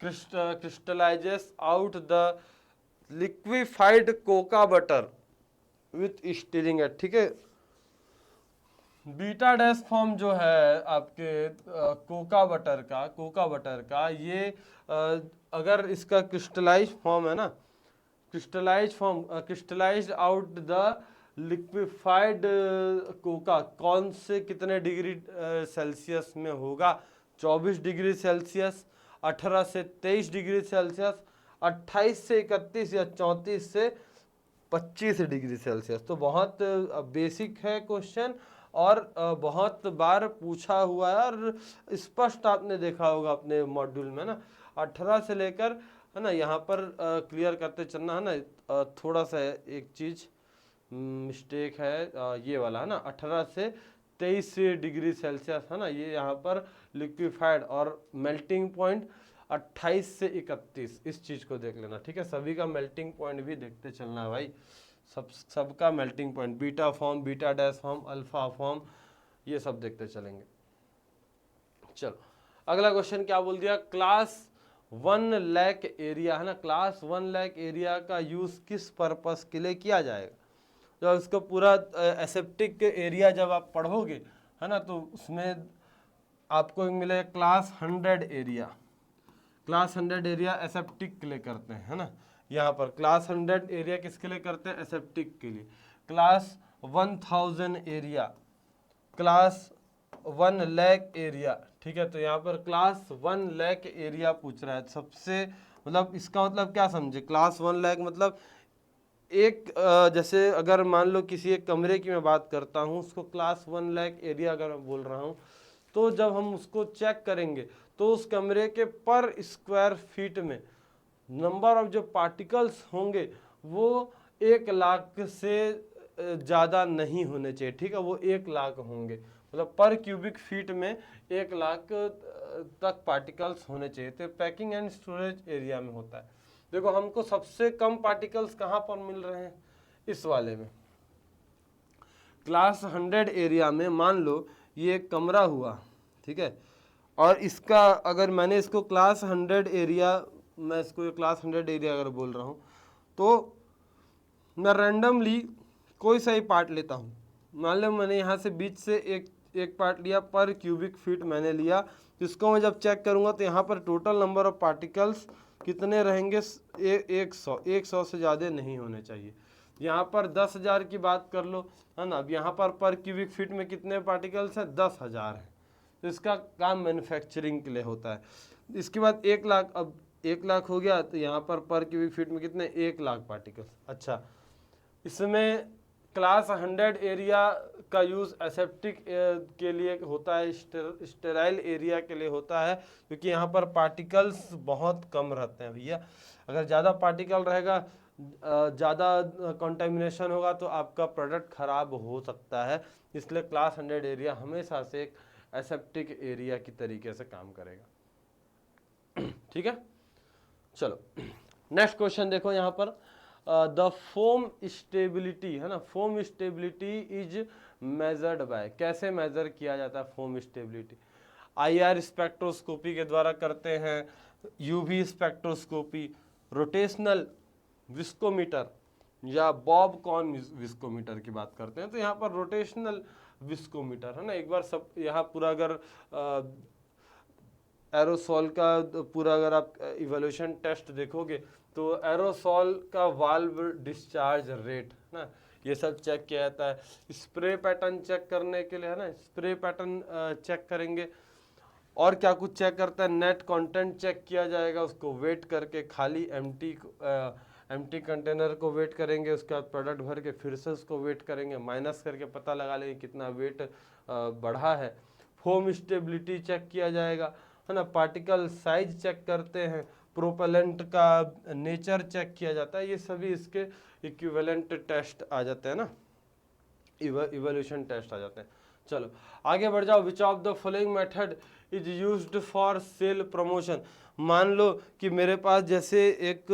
crystallises out the liquefied cocoa butter with stirring at, ठीक है। बीटा डैश फॉर्म जो है आपके कोका बटर का ये अगर इसका क्रिस्टलाइज फॉर्म है ना, crystallised out the liquefied Coca, कौन से कितने डिग्री सेल्सियस में होगा? 24 डिग्री सेल्सियस, 18 से 23 डिग्री सेल्सियस, 28 से 31 या 34 से 25 डिग्री सेल्सियस। तो बहुत बेसिक है क्वेश्चन, और बहुत बार पूछा हुआ है और स्पष्ट आपने देखा होगा अपने मॉड्यूल में ना। 18 से लेकर है ना, यहाँ पर क्लियर करते चलना है ना। थोड़ा सा एक चीज़ मिस्टेक है, ये वाला है ना, 18 से 23 डिग्री सेल्सियस है ना, ये यहाँ पर लिक्विफाइड, और मेल्टिंग पॉइंट 28 से 31, इस चीज़ को देख लेना, ठीक है। सभी का मेल्टिंग पॉइंट भी देखते चलना है भाई, सबका melting point, beta form, beta dash form, alpha form, ये सब देखते चलेंगे। चलो अगला क्वेश्चन क्या बोल दिया, क्लास 1 लाख एरिया है ना, क्लास 1 लाख एरिया का यूज किस पर्पस के लिए किया जाएगा। जब इसका पूरा एसेप्टिक एरिया जब आप पढ़ोगे है ना, तो उसमें आपको मिलेगा class 100 area. Class 100 area aseptic के लिए करते हैं है ना, यहाँ पर क्लास 100 एरिया किसके लिए करते हैं, एसेप्टिक के लिए। Class 1000 area, class 1 lakh area, ठीक है। तो यहाँ पर क्लास 1 लाख एरिया पूछ रहा है सबसे, मतलब इसका मतलब क्या समझे, क्लास 1 लाख मतलब एक जैसे अगर मान लो किसी एक कमरे की मैं बात करता हूँ, उसको क्लास 1 लाख एरिया अगर मैं बोल रहा हूँ, तो जब हम उसको चेक करेंगे तो उस कमरे के पर स्क्वायर फीट में नंबर ऑफ जो पार्टिकल्स होंगे वो 1 लाख से ज़्यादा नहीं होने चाहिए, ठीक है। वो 1 लाख होंगे, मतलब पर क्यूबिक फीट में 1 लाख तक पार्टिकल्स होने चाहिए। तो पैकिंग एंड स्टोरेज एरिया में होता है। देखो हमको सबसे कम पार्टिकल्स कहाँ पर मिल रहे हैं, इस वाले में। क्लास 100 एरिया में मान लो ये एक कमरा हुआ, ठीक है, और इसका अगर मैंने इसको क्लास 100 एरिया, मैं इसको क्लास 100 एरिया अगर बोल रहा हूँ, तो मैं रैंडमली कोई सा ही पार्ट लेता हूँ। मान लो मैंने यहाँ से बीच से एक पार्ट लिया, पर क्यूबिक फीट मैंने लिया, जिसको मैं जब चेक करूँगा तो यहाँ पर टोटल नंबर ऑफ पार्टिकल्स कितने रहेंगे, 100 से ज़्यादा नहीं होने चाहिए। यहाँ पर 10,000 की बात कर लो है ना, अब यहाँ पर क्यूबिक फीट में कितने पार्टिकल्स हैं, 10,000 हैं। तो इसका काम मैन्युफैक्चरिंग के लिए होता है। इसके बाद 1 लाख, अब 1 लाख हो गया, तो यहाँ पर क्यूबिक फीट में कितने, 1 लाख पार्टिकल्स। अच्छा, इसमें क्लास 100 एरिया का यूज़ एसेप्टिक के लिए होता है, स्टेराइल एरिया के लिए होता है, क्योंकि यहाँ पर पार्टिकल्स बहुत कम रहते हैं भैया। अगर ज़्यादा पार्टिकल रहेगा, ज़्यादा कंटेमिनेशन होगा तो आपका प्रोडक्ट ख़राब हो सकता है। इसलिए क्लास 100 एरिया हमेशा से एक एसेप्टिक एरिया की तरीके से काम करेगा, ठीक है। चलो नेक्स्ट क्वेश्चन देखो यहाँ पर, द फोम स्टेबिलिटी है ना, foam stability is measured by, कैसे मेजर किया जाता है फोम स्टेबिलिटी। IR स्पेक्ट्रोस्कोपी के द्वारा करते हैं, UV स्पेक्ट्रोस्कोपी, रोटेशनल विस्कोमीटर, या बॉब कॉन विस्कोमीटर की बात करते हैं। तो यहाँ पर रोटेशनल विस्कोमीटर है ना, एक बार सब यहाँ पूरा अगर एरोसॉल का पूरा अगर आप इवोल्यूशन टेस्ट देखोगे तो एरोसॉल का वाल्व डिस्चार्ज रेट ना, ये सब चेक किया जाता है। स्प्रे पैटर्न चेक करने के लिए है ना, स्प्रे पैटर्न चेक करेंगे। और क्या कुछ चेक करता है, नेट कंटेंट चेक किया जाएगा, उसको वेट करके खाली एम्प्टी कंटेनर को वेट करेंगे, उसके बाद प्रोडक्ट भर के फिर से उसको वेट करेंगे, माइनस करके पता लगा लेंगे कितना वेट बढ़ा है। फोम स्टेबिलिटी चेक किया जाएगा है ना, पार्टिकल साइज चेक करते हैं, प्रोपेलेंट का नेचर चेक किया जाता है। ये सभी इसके इक्विवेलेंट टेस्ट आ जाते हैं ना, इवोल्यूशन टेस्ट आ जाते हैं। चलो आगे बढ़ जाओ, विच of the following method is used for sale promotion. मान लो कि मेरे पास जैसे एक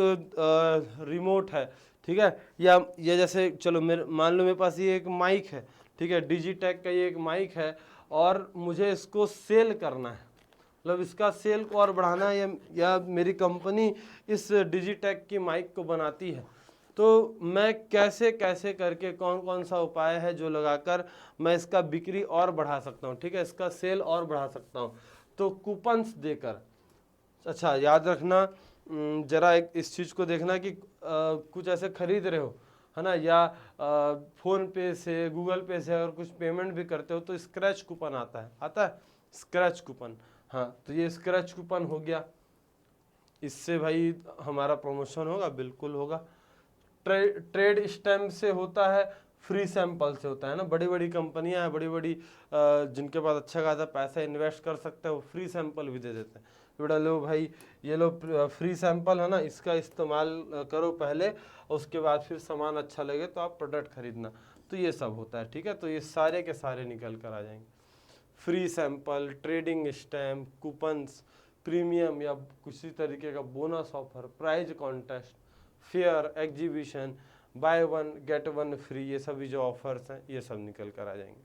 रिमोट है, ठीक है, या ये जैसे चलो मेरे मान लो मेरे पास ये एक माइक है, ठीक है, डिजिटेक का ये एक माइक है, और मुझे इसको सेल करना है, मतलब इसका सेल को और बढ़ाना है, या मेरी कंपनी इस डिजिटेक की माइक को बनाती है, तो मैं कैसे कैसे करके कौन कौन सा उपाय है जो लगाकर मैं इसका बिक्री और बढ़ा सकता हूँ, ठीक है, इसका सेल और बढ़ा सकता हूँ। तो कूपन्स देकर, अच्छा याद रखना, जरा एक इस चीज़ को देखना कि कुछ ऐसे खरीद रहे हो है ना, या फ़ोन पे से, गूगल पे से अगर कुछ पेमेंट भी करते हो तो स्क्रैच कूपन आता है स्क्रैच कूपन। हाँ, तो ये स्क्रैच कूपन हो गया, इससे भाई हमारा प्रमोशन होगा, बिल्कुल होगा। ट्रेड स्टैम्प से होता है, फ्री सैंपल से होता है ना। बड़ी बड़ी कंपनियां हैं, बड़ी बड़ी जिनके पास अच्छा खासा पैसा इन्वेस्ट कर सकते हैं, वो फ्री सैंपल भी दे देते हैं। बेटा लो भाई, ये लो फ्री सैंपल है ना, इसका इस्तेमाल करो पहले, उसके बाद फिर सामान अच्छा लगे तो आप प्रोडक्ट खरीदना। तो ये सब होता है, ठीक है। तो ये सारे के सारे निकल कर आ जाएंगे। Free sample, trading stamp, coupons, premium या किसी तरीके का bonus offer, prize contest, fair, exhibition, buy one get one free, ये सभी जो ऑफर्स हैं ये सब निकल कर आ जाएंगे।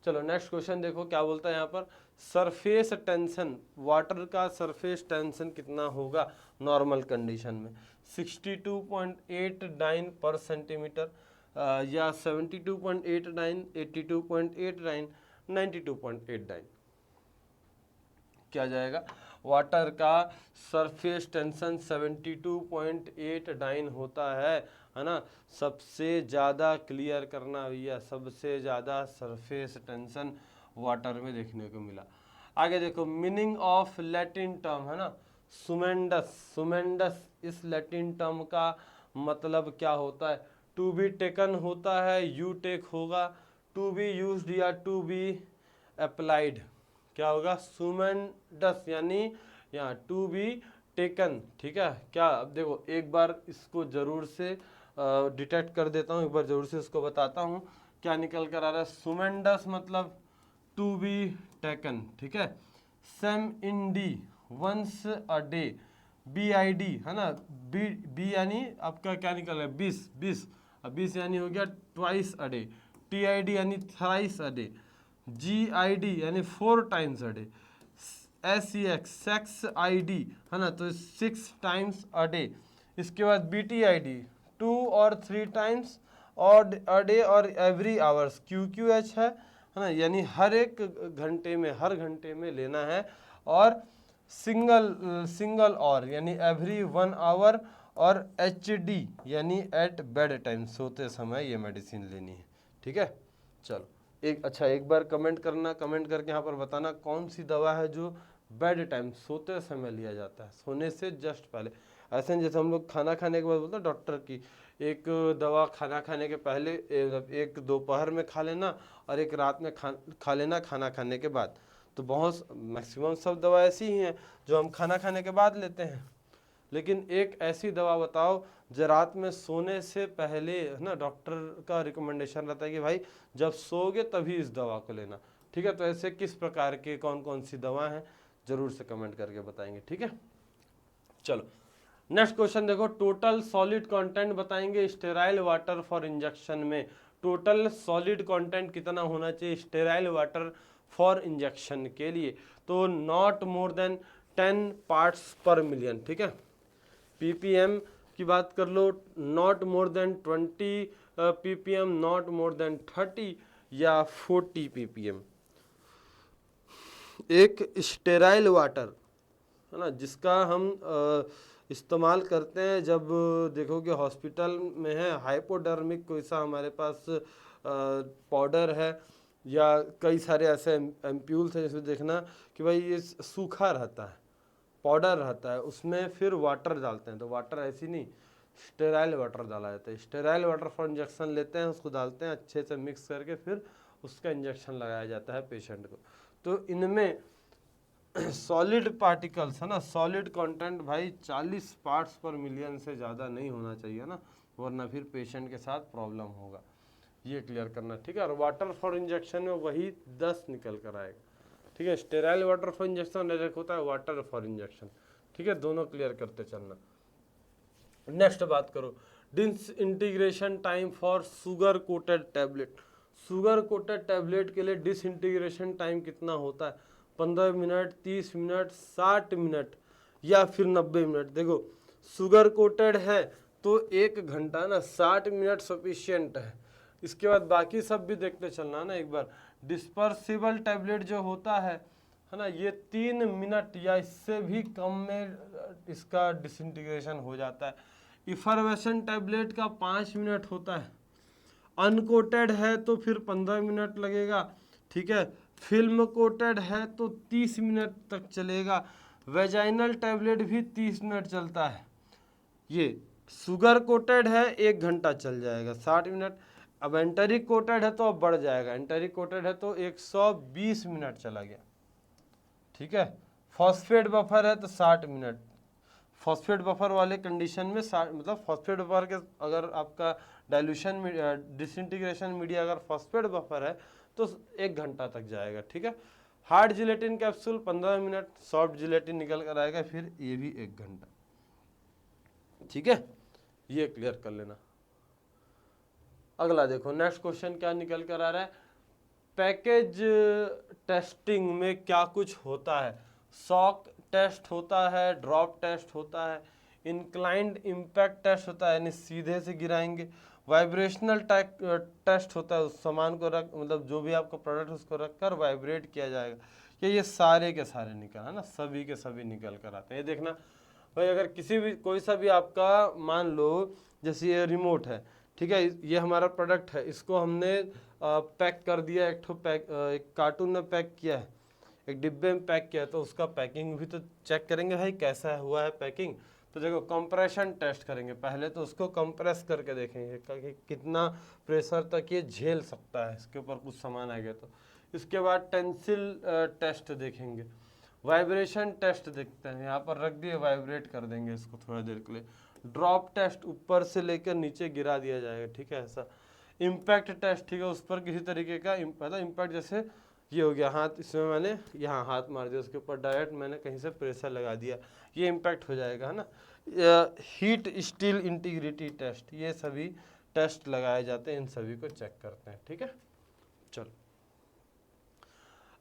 चलो नेक्स्ट क्वेश्चन देखो क्या बोलता है यहाँ पर। सरफेस टेंशन, वाटर का सरफेस टेंशन कितना होगा नॉर्मल कंडीशन में? 62.89 पर सेंटीमीटर या 72.89, 82.89, 92.89, क्या जाएगा? वाटर का सरफेस टेंशन 72.89 होता है ना। सबसे ज़्यादा क्लियर करना भैया, सबसे ज़्यादा सरफेस टेंशन वाटर में देखने को मिला। आगे देखो, मीनिंग ऑफ लैटिन टर्म है ना, सुमेंडस। सुमेंडस इस लैटिन टर्म का मतलब क्या होता है? टू बी टेकन होता है, यू टेक होगा, टू बी यूज्ड या टू बी अप्लाइड, क्या होगा? सुमेंडस यानी यहाँ टू बी टेकन, ठीक है क्या? अब देखो एक बार इसको जरूर से डिटेक्ट कर देता हूँ, एक बार जरूर से इसको बताता हूँ क्या निकल कर आ रहा है। सुमेंडस मतलब टू बी टेकन, ठीक है। Same in D, once a day, B I D है ना, बी बी यानी आपका क्या निकल रहा है? 20, 20, अब 20 यानी हो गया twice a day, T I D यानी thrice a day, G I D यानी 4 times a day, S C X sex I D है ना, तो 6 टाइम्स अ डे। इसके बाद बी टी आई डी 2 और 3 टाइम्स और अ डे और every hours, Q Q H है ना, यानी हर एक घंटे में, हर घंटे में लेना है। और सिंगल और यानी एवरी 1 आवर, और एच डी यानी एट बेड टाइम, सोते समय ये मेडिसिन लेनी है, ठीक है। चलो एक बार कमेंट करना, कमेंट करके यहाँ पर बताना कौन सी दवा है जो बेड टाइम, सोते समय लिया जाता है, सोने से जस्ट पहले। ऐसे जैसे हम लोग खाना खाने के बाद बोलते हैं डॉक्टर की, एक दवा खाना खाने के पहले, एक दोपहर में खा लेना और एक रात में खा लेना खाना खाने के बाद। तो बहुत मैक्सिमम सब दवा ऐसी ही हैं जो हम खाना खाने के बाद लेते हैं। लेकिन एक ऐसी दवा बताओ जो रात में सोने से पहले, है ना, डॉक्टर का रिकमेंडेशन रहता है कि भाई जब सोओगे तभी इस दवा को लेना, ठीक है। तो ऐसे किस प्रकार के कौन कौन सी दवा हैं जरूर से कमेंट करके बताएंगे, ठीक है। चलो नेक्स्ट क्वेश्चन देखो, टोटल सॉलिड कंटेंट बताएंगे स्टेराइल वाटर फॉर इंजेक्शन में। टोटल सॉलिड कंटेंट कितना होना चाहिए स्टेराइल वाटर फॉर इंजेक्शन के लिए? तो not more than 10 parts per million, ठीक है। पीपीएम की बात कर लो, not more than 20 PPM, not more than 30 या 40 पीपीएम। एक स्टेराइल वाटर है ना, जिसका हम इस्तेमाल करते हैं जब देखोगे हॉस्पिटल में है, हाइपोडर्मिक कोई सा हमारे पास पाउडर है या कई सारे ऐसे एम्प्यूल्स हैं, जैसे देखना कि भाई ये सूखा रहता है, पाउडर रहता है, उसमें फिर वाटर डालते हैं। तो वाटर ऐसी नहीं, स्टेराइल वाटर डाला जाता है। स्टेराइल वाटर फॉर इंजेक्शन लेते हैं, उसको डालते हैं अच्छे से मिक्स करके, फिर उसका इंजेक्शन लगाया जाता है पेशेंट को। तो इनमें सॉलिड पार्टिकल्स है ना, सॉलिड कंटेंट भाई 40 पार्ट्स पर मिलियन से ज़्यादा नहीं होना चाहिए ना, वरना फिर पेशेंट के साथ प्रॉब्लम होगा, ये क्लियर करना, ठीक है। और वाटर फॉर इंजेक्शन में वही 10 निकल कर आएगा, ठीक है। Sterile water for injection direct होता है वाटर फॉर इंजेक्शन, ठीक है। दोनों क्लियर करते चलना। नेक्स्ट बात करो, disintegration time for sugar coated tablet. Sugar coated tablet के लिए डिसइंटीग्रेशन टाइम कितना होता है? 15 मिनट, 30 मिनट, 60 मिनट या फिर 90 मिनट। देखो शुगर कोटेड है तो 1 घंटा ना, 60 मिनट सफिशियंट है। इसके बाद बाकी सब भी देखते चलना ना एक बार। डिस्पर्सिबल टैबलेट जो होता है ना, ये 3 मिनट या इससे भी कम में इसका डिसइंटीग्रेशन हो जाता है। इफरवेशन टैबलेट का 5 मिनट होता है। अनकोटेड है तो फिर 15 मिनट लगेगा, ठीक है। फिल्म कोटेड है तो 30 मिनट तक चलेगा। वेजाइनल टैबलेट भी 30 मिनट चलता है। ये शुगर कोटेड है 1 घंटा चल जाएगा, 60 मिनट। अब एंटरी कोटेड है तो अब बढ़ जाएगा, एंटरी कोटेड है तो 120 मिनट चला गया, ठीक है। फॉस्फेट बफर है तो 60 मिनट, फॉस्फेट बफर वाले कंडीशन में 60 मतलब फॉस्फेट बफर के अगर आपका डाइल्यूशन डिसइंटीग्रेशन मीडिया अगर फॉस्फेट बफर है तो 1 घंटा तक जाएगा, ठीक है। Hard gelatin capsule 15 minute, soft gelatin निकल कर आएगा फिर ये भी 1 घंटा, ठीक है। ये क्लियर कर लेना। अगला देखो नेक्स्ट क्वेश्चन क्या निकल कर आ रहा है, पैकेज टेस्टिंग में क्या कुछ होता है। शॉक टेस्ट होता है, ड्रॉप टेस्ट होता है, इंक्लाइंड इम्पैक्ट टेस्ट होता है यानी सीधे से गिराएंगे, वाइब्रेशनल टेस्ट होता है, उस सामान को रख मतलब जो भी आपका प्रोडक्ट उसको रख कर वाइब्रेट किया जाएगा। ये सारे के सारे निकल है ना, सभी के सभी निकल कर आते हैं। ये देखना भाई, अगर किसी भी कोई सा भी आपका मान लो जैसे ये रिमोट है, ठीक है, ये हमारा प्रोडक्ट है, इसको हमने पैक कर दिया, एक कार्टून में पैक किया है, एक डिब्बे में पैक किया है, तो उसका पैकिंग भी तो चेक करेंगे भाई कैसा हुआ है पैकिंग। तो देखो कंप्रेशन टेस्ट करेंगे, पहले तो उसको कंप्रेस करके देखेंगे कि कितना प्रेशर तक ये झेल सकता है, इसके ऊपर कुछ सामान आ गया तो। इसके बाद टेंसिल टेस्ट देखेंगे, वाइब्रेशन टेस्ट देखते हैं, यहाँ पर रख दिए वाइब्रेट कर देंगे इसको थोड़ा देर के लिए। ड्रॉप टेस्ट ऊपर से लेकर नीचे गिरा दिया जाएगा, ठीक है ऐसा। इम्पैक्ट टेस्ट, ठीक है, उस पर किसी तरीके का मतलब इम्पैक्ट, जैसे ये हो गया हाथ, इसमें मैंने यहाँ हाथ मार दिया, उसके ऊपर डायरेक्ट मैंने कहीं से प्रेशर लगा दिया, ये इम्पैक्ट हो जाएगा, है ना। हीट स्टील इंटीग्रिटी टेस्ट, ये सभी टेस्ट लगाए जाते हैं, इन सभी को चेक करते हैं, ठीक है। चलो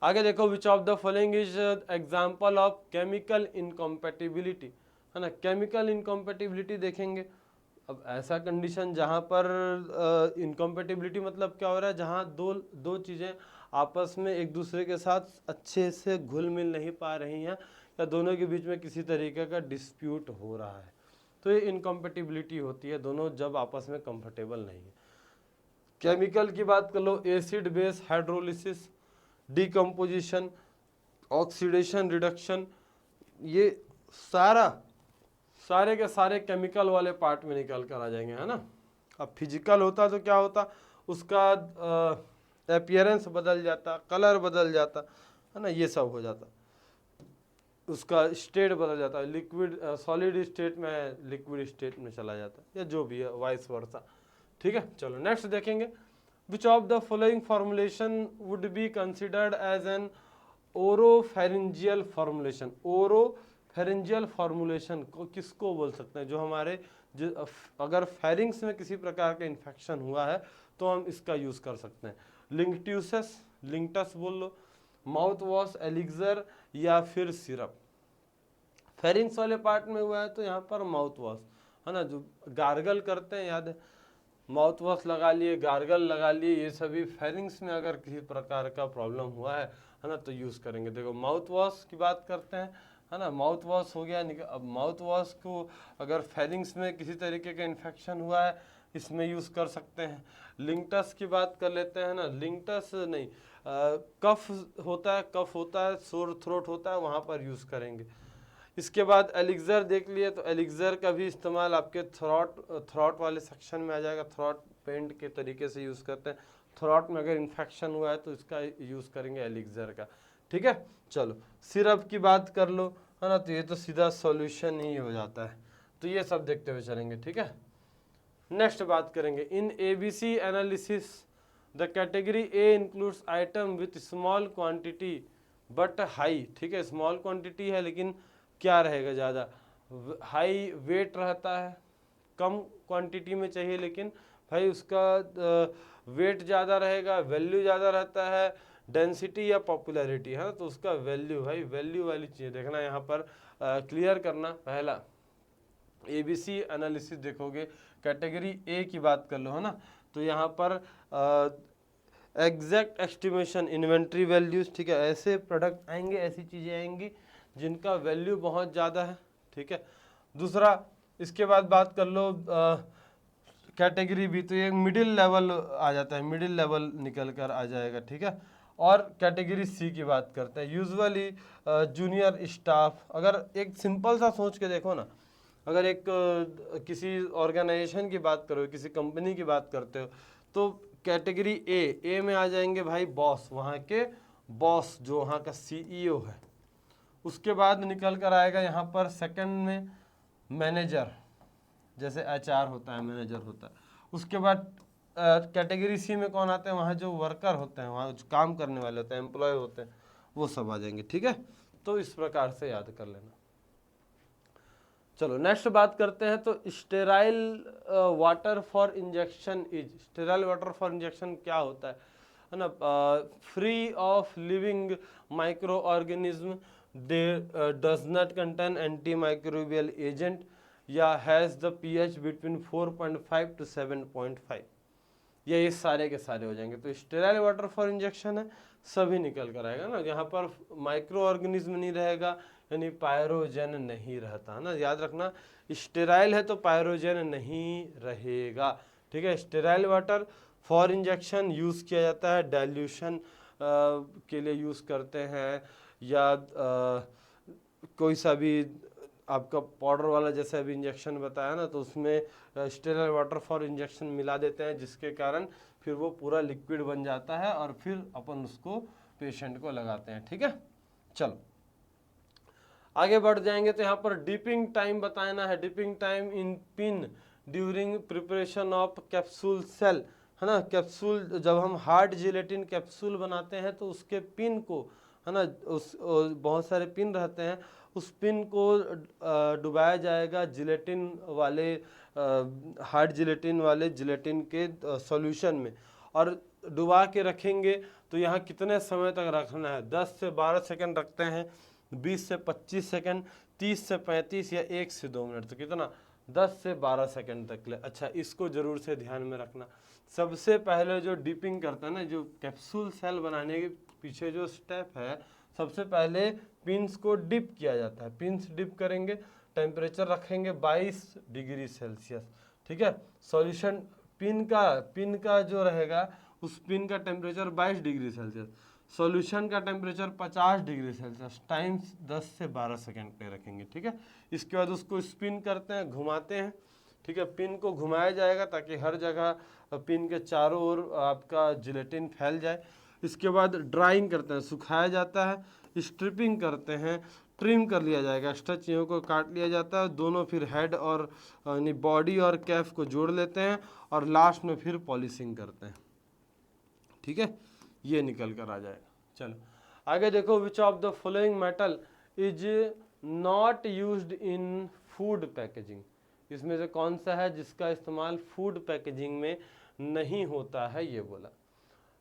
आगे देखो, which of the following is example of chemical incompatibility, है ना। केमिकल इनकम्पेटिबिलिटी देखेंगे, अब ऐसा कंडीशन जहाँ पर इनकम्पेटिबिलिटी मतलब क्या हो रहा है, जहाँ दो चीज़ें आपस में एक दूसरे के साथ अच्छे से घुल मिल नहीं पा रही हैं, या दोनों के बीच में किसी तरीके का डिस्प्यूट हो रहा है, तो ये इनकम्पेटिबिलिटी होती है, दोनों जब आपस में कंफर्टेबल नहीं है। केमिकल की बात कर लो, acid base hydrolysis, decomposition, oxidation, reduction, ये सारे के सारे केमिकल वाले पार्ट में निकल कर आ जाएंगे, है ना। अब फिजिकल होता तो क्या होता, उसका अपीयरेंस बदल जाता, कलर बदल जाता, है ना, ये सब हो जाता, उसका स्टेट बदल जाता है, लिक्विड सॉलिड स्टेट में लिक्विड स्टेट में चला जाता है, या जो भी है वाइस वर्सा, ठीक है। चलो नेक्स्ट देखेंगे, which of the following formulation would be considered as an oropharyngeal formulation. Oropharyngeal formulation को किसको बोल सकते हैं, जो हमारे अगर फेरिंग्स में किसी प्रकार का इन्फेक्शन हुआ है तो हम इसका यूज कर सकते हैं। लिंक्ट्यूसस, लिंक्टस बोल लो, माउथ वॉश, एलिक्सर, या फिर सिरप। फेरिंग्स वाले पार्ट में हुआ है तो यहाँ पर माउथ वॉश, है ना, जो गार्गल करते हैं, याद है, माउथ वॉश लगा लिए, गार्गल लगा लिए, ये सभी फेरिंग्स में अगर किसी प्रकार का प्रॉब्लम हुआ है ना, तो यूज़ करेंगे। देखो माउथ वॉश की बात करते हैं, है ना, माउथ वॉश हो गया। अब माउथ वॉश को अगर फेरिंग्स में किसी तरीके का इन्फेक्शन हुआ है, इसमें यूज़ कर सकते हैं। लिंक्टस की बात कर लेते हैं ना, लिंक्टस नहीं, कफ होता है, सोर थ्रोट होता है, वहाँ पर यूज़ करेंगे। इसके बाद एलिक्सर देख लिए, तो एलिक्सर का भी इस्तेमाल आपके थ्रॉट वाले सेक्शन में आ जाएगा, थ्रॉट पेंट के तरीके से यूज़ करते हैं। थ्रॉट में अगर इन्फेक्शन हुआ है तो इसका यूज़ करेंगे एलिक्सर का, ठीक है। चलो सिरप की बात कर लो, है ना, तो ये तो सीधा सॉल्यूशन ही हो जाता है, तो ये सब देखते हुए चलेंगे, ठीक है। नेक्स्ट बात करेंगे, इन ABC analysis the category A includes item with small quantity but high, ठीक है, स्मॉल क्वांटिटी है लेकिन क्या रहेगा, ज़्यादा हाई वेट रहता है, कम क्वांटिटी में चाहिए लेकिन भाई उसका वेट ज़्यादा रहेगा, वैल्यू ज़्यादा रहता है, डेंसिटी या पॉपुलैरिटी, है ना, तो उसका वैल्यू, भाई वैल्यू वाली चीज़ देखना यहाँ पर क्लियर करना। पहला ABC एनालिसिस देखोगे, कैटेगरी ए की बात कर लो, है ना, तो यहाँ पर एग्जैक्ट एस्टिमेशन इन्वेंट्री वैल्यूज, ठीक है, ऐसे प्रोडक्ट आएंगे, ऐसी चीज़ें आएंगी जिनका वैल्यू बहुत ज़्यादा है, ठीक है। दूसरा इसके बाद बात कर लो कैटेगरी बी, तो ये मिडिल लेवल आ जाता है, मिडिल लेवल निकल कर आ जाएगा, ठीक है। और कैटेगरी सी की बात करते हैं, यूजुअली जूनियर स्टाफ। अगर एक सिंपल सा सोच के देखो ना, अगर एक किसी ऑर्गेनाइजेशन की बात करो, किसी कंपनी की बात करते हो, तो कैटेगरी ए में आ जाएंगे भाई बॉस, वहाँ के बॉस जो वहाँ का सीईओ है। उसके बाद निकल कर आएगा यहाँ पर सेकंड में मैनेजर, जैसे एचआर होता है, मैनेजर होता है। उसके बाद कैटेगरी सी में कौन आते हैं, वहाँ जो वर्कर होते हैं, वहाँ जो काम करने वाले होते हैं, एम्प्लॉय होते हैं, वो सब आ जाएंगे। ठीक है, तो इस प्रकार से याद कर लेना। चलो नेक्स्ट बात करते हैं। तो sterile water for injection is, sterile water for injection क्या होता है ना, free of living micro organism, they does not contain anti microbial agent या has the pH between 4.5 to 7.5। ये सारे के सारे हो जाएंगे। तो स्टेराइल वाटर फॉर इंजेक्शन है, सभी निकल कर आएगा ना। यहाँ पर माइक्रो ऑर्गेनिज्म नहीं रहेगा, यानी पायरोजन नहीं रहता है ना, याद रखना। स्टेराइल है तो पायरोजन नहीं रहेगा। ठीक है, sterile water for injection use किया जाता है, डाइल्यूशन के लिए यूज़ करते हैं, या कोई सा भी आपका पाउडर वाला जैसे अभी इंजेक्शन बताया ना, तो उसमें स्टेराइल वाटर फॉर इंजेक्शन मिला देते हैं, जिसके कारण फिर वो पूरा लिक्विड बन जाता है और फिर अपन उसको पेशेंट को लगाते हैं। ठीक है, चलो आगे बढ़ जाएंगे। तो यहाँ पर डिपिंग टाइम बताना है, dipping time in pin during preparation of capsule shell, है ना। कैप्सूल जब हम हार्ड जिलेटिन कैप्सूल बनाते हैं तो उसके पिन को, है ना, उस बहुत सारे पिन रहते हैं, उस पिन को डुबाया जाएगा जिलेटिन वाले, हार्ड जिलेटिन वाले जिलेटिन के सॉल्यूशन में, और डुबा के रखेंगे। तो यहाँ कितने समय तक रखना है, 10 से 12 सेकंड रखते हैं, 20 से 25 सेकंड, 30 से 35 या 1 से 2 मिनट। तो कितना, 10 से 12 सेकंड तक ले। अच्छा, इसको जरूर से ध्यान में रखना। सबसे पहले जो डिपिंग करता है ना, जो कैप्सूल सेल बनाने के पीछे जो स्टेप है, सबसे पहले पिंस को डिप किया जाता है। पिंस डिप करेंगे, टेम्परेचर रखेंगे 22 डिग्री सेल्सियस। ठीक है, सॉल्यूशन पिन का जो रहेगा, उस पिन का टेम्परेचर 22 डिग्री सेल्सियस, सॉल्यूशन का टेम्परेचर 50 डिग्री सेल्सियस, टाइम 10 से 12 सेकंड पे रखेंगे। ठीक है, इसके बाद उसको स्पिन करते हैं, घुमाते हैं। ठीक है, पिन को घुमाया जाएगा ताकि हर जगह पिन के चारों ओर आपका जिलेटिन फैल जाए। इसके बाद ड्राइंग करते हैं, सुखाया जाता है, स्ट्रिपिंग करते हैं, ट्रिम कर लिया जाएगा, एक्स्ट्रा चीज़ों को काट लिया जाता है, दोनों फिर हेड और यानी बॉडी और कैफ को जोड़ लेते हैं, और लास्ट में फिर पॉलिशिंग करते हैं। ठीक है, ये निकल कर आ जाएगा। चलो आगे देखो, which of the following metal is not used in food packaging, इसमें से कौन सा है जिसका इस्तेमाल फूड पैकेजिंग में नहीं होता है, ये बोला।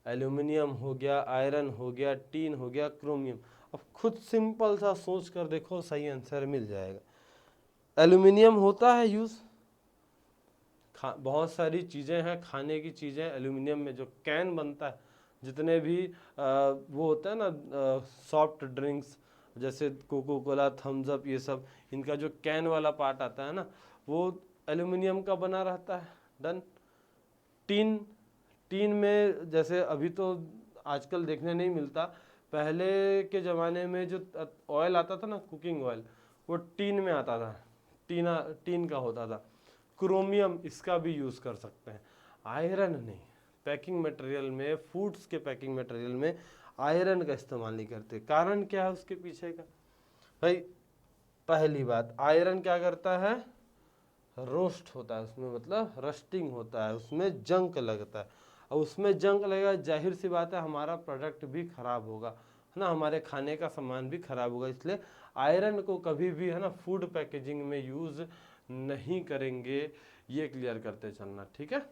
एल्यूमिनियम हो गया, आयरन हो गया, टीन हो गया, क्रोमियम। अब खुद सिंपल सा सोच कर देखो, सही आंसर मिल जाएगा। एल्यूमिनियम होता है यूज, बहुत सारी चीज़ें हैं, खाने की चीज़ें एल्यूमिनियम में, जो कैन बनता है, जितने भी वो होता है ना सॉफ्ट ड्रिंक्स, जैसे कोको कोला, थम्स अप, ये सब, इनका जो कैन वाला पार्ट आता है ना, वो एल्यूमिनियम का बना रहता है। डन। टीन में जैसे अभी तो आजकल देखने नहीं मिलता, पहले के ज़माने में जो ऑयल आता था ना, कुकिंग ऑयल, वो टीन में आता था, टीन का होता था। क्रोमियम, इसका भी यूज़ कर सकते हैं। आयरन नहीं, पैकिंग मटेरियल में, फूड्स के पैकिंग मटेरियल में आयरन का इस्तेमाल नहीं करते। कारण क्या है उसके पीछे का भाई? पहली बात, आयरन क्या करता है, रोस्ट होता है उसमें, मतलब रस्टिंग होता है, उसमें जंक लगता है, और उसमें जंक लगेगा, जाहिर सी बात है हमारा प्रोडक्ट भी खराब होगा, है ना, हमारे खाने का सामान भी खराब होगा। इसलिए आयरन को कभी भी, है ना, फूड पैकेजिंग में यूज़ नहीं करेंगे, ये क्लियर करते चलना। ठीक है,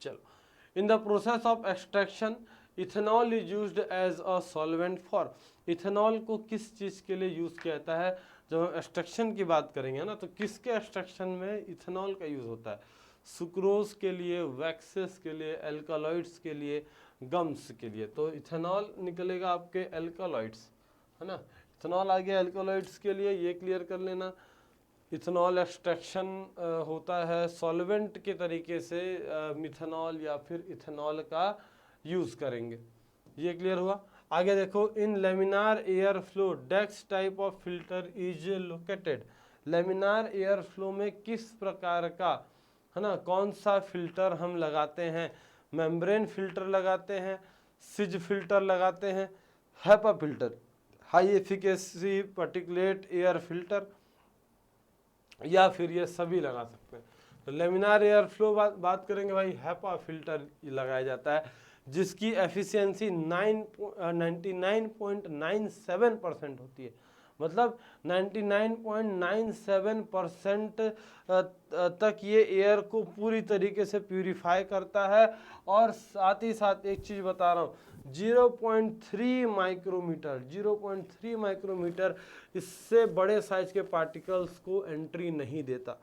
चलो। In the process of extraction ethanol is used as a solvent for, ethanol को किस चीज़ के लिए यूज़ किया जाता है? जब हम एक्सट्रैक्शन की बात करेंगे ना, तो किसके एक्सट्रैक्शन में इथेनॉल का यूज़ होता है? सुक्रोज के लिए, वैक्सेस के लिए, एल्कालॉइड्स के लिए, गम्स के लिए। तो इथेनॉल निकलेगा आपके एल्कालॉइड्स, है ना, इथेनॉल आ गया एल्कालॉइड्स के लिए, ये क्लियर कर लेना। इथेनॉल एक्सट्रैक्शन होता है सॉल्वेंट के तरीके से, मिथेनॉल या फिर इथेनॉल का यूज़ करेंगे, ये क्लियर हुआ। आगे देखो, इन लेमिनार एयर फ्लो डेक्स type of filter is located, laminar air flow में किस प्रकार का, है ना, कौन सा फिल्टर हम लगाते हैं? मेम्ब्रेन फिल्टर लगाते हैं, सिज फिल्टर लगाते हैं, HEPA filter high efficacy particulate air filter, या फिर ये सभी लगा सकते हैं। तो लेमिनार एयर फ्लो बात करेंगे भाई, हैपा फिल्टर लगाया जाता है जिसकी एफिशिएंसी 99.97% होती है। मतलब 99.97% तक ये एयर को पूरी तरीके से प्यूरिफाई करता है। और साथ ही साथ एक चीज़ बता रहा हूँ, 0.3 माइक्रोमीटर इससे बड़े साइज के पार्टिकल्स को एंट्री नहीं देता।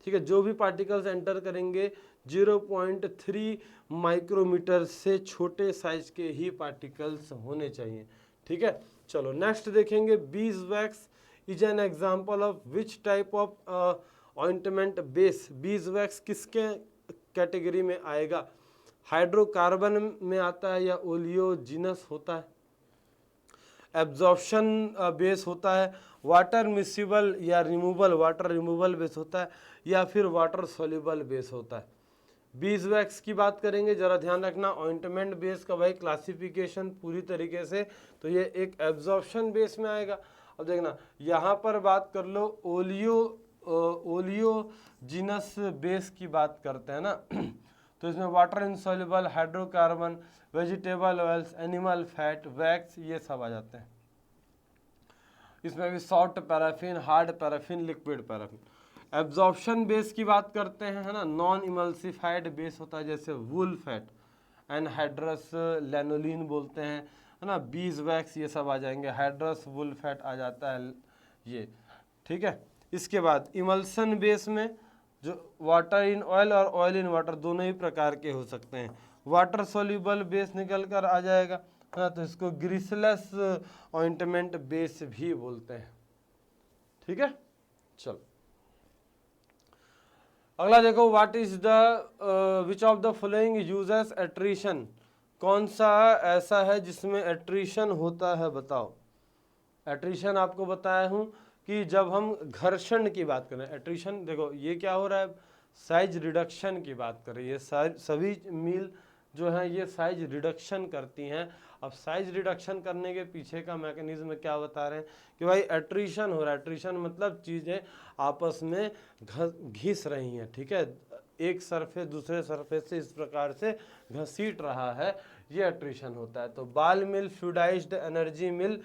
ठीक है, जो भी पार्टिकल्स एंटर करेंगे 0.3 माइक्रोमीटर से छोटे साइज के ही पार्टिकल्स होने चाहिए। ठीक है, चलो नेक्स्ट देखेंगे, bees wax is an example of which type of ointment base. Bees wax किसके कैटेगरी में आएगा? हाइड्रोकार्बन में आता है या ओलियोजिनस होता है, एब्जॉर्प्शन बेस होता है, वाटर मिसिबल या रिमूवल वाटर रिमूवल बेस होता है, या फिर वाटर सोल्यूबल बेस होता है। बीज वैक्स की बात करेंगे, जरा ध्यान रखना ऑइंटमेंट बेस का भाई क्लासिफिकेशन पूरी तरीके से, तो ये एक एब्जॉर्प्शन बेस में आएगा। अब देखना यहाँ पर बात कर लो ओलियोजिनस बेस की बात करते हैं ना तो इसमें water insoluble, hydrocarbon, vegetable oils, animal fat, wax, ये सब आ जाते हैं। इसमें भी soft paraffin, hard paraffin, liquid paraffin. Absorption base की बात करते हैं, है ना, नॉन इमल्सिफाइड बेस होता है जैसे वूल फैट, एनहाइड्रस लैनोलिन बोलते हैं, है ना, बीज वैक्स, ये सब आ जाएंगे। हाइड्रस वूल फैट आ जाता है ये। ठीक है, इसके बाद इमल्सन बेस में जो वाटर इन ऑयल और ऑयल इन वाटर दोनों ही प्रकार के हो सकते हैं। वाटर सोल्यूबल बेस निकल कर आ जाएगा, हाँ, तो इसको ग्रीसलेस ऑइंटमेंट बेस भी बोलते हैं। ठीक है, चलो अगला देखो, what is the which of the following uses attrition. कौन सा ऐसा है जिसमें एट्रीशन होता है, बताओ। एट्रीशन आपको बताया हूं कि जब हम घर्षण की बात करें, एट्रीशन देखो ये क्या हो रहा है, साइज रिडक्शन की बात करें, ये सभी मील जो है ये साइज रिडक्शन करती हैं। अब साइज रिडक्शन करने के पीछे का मैकेनिज्म क्या बता रहे हैं कि भाई एट्रीशन हो रहा है। एट्रीशन मतलब चीज़ें आपस में घिस रही हैं। ठीक है, एक सरफेस दूसरे सरफेस से इस प्रकार से घसीट रहा है, ये एट्रीशन होता है। तो बाल मिल, फ्लूइडाइज्ड एनर्जी मिल,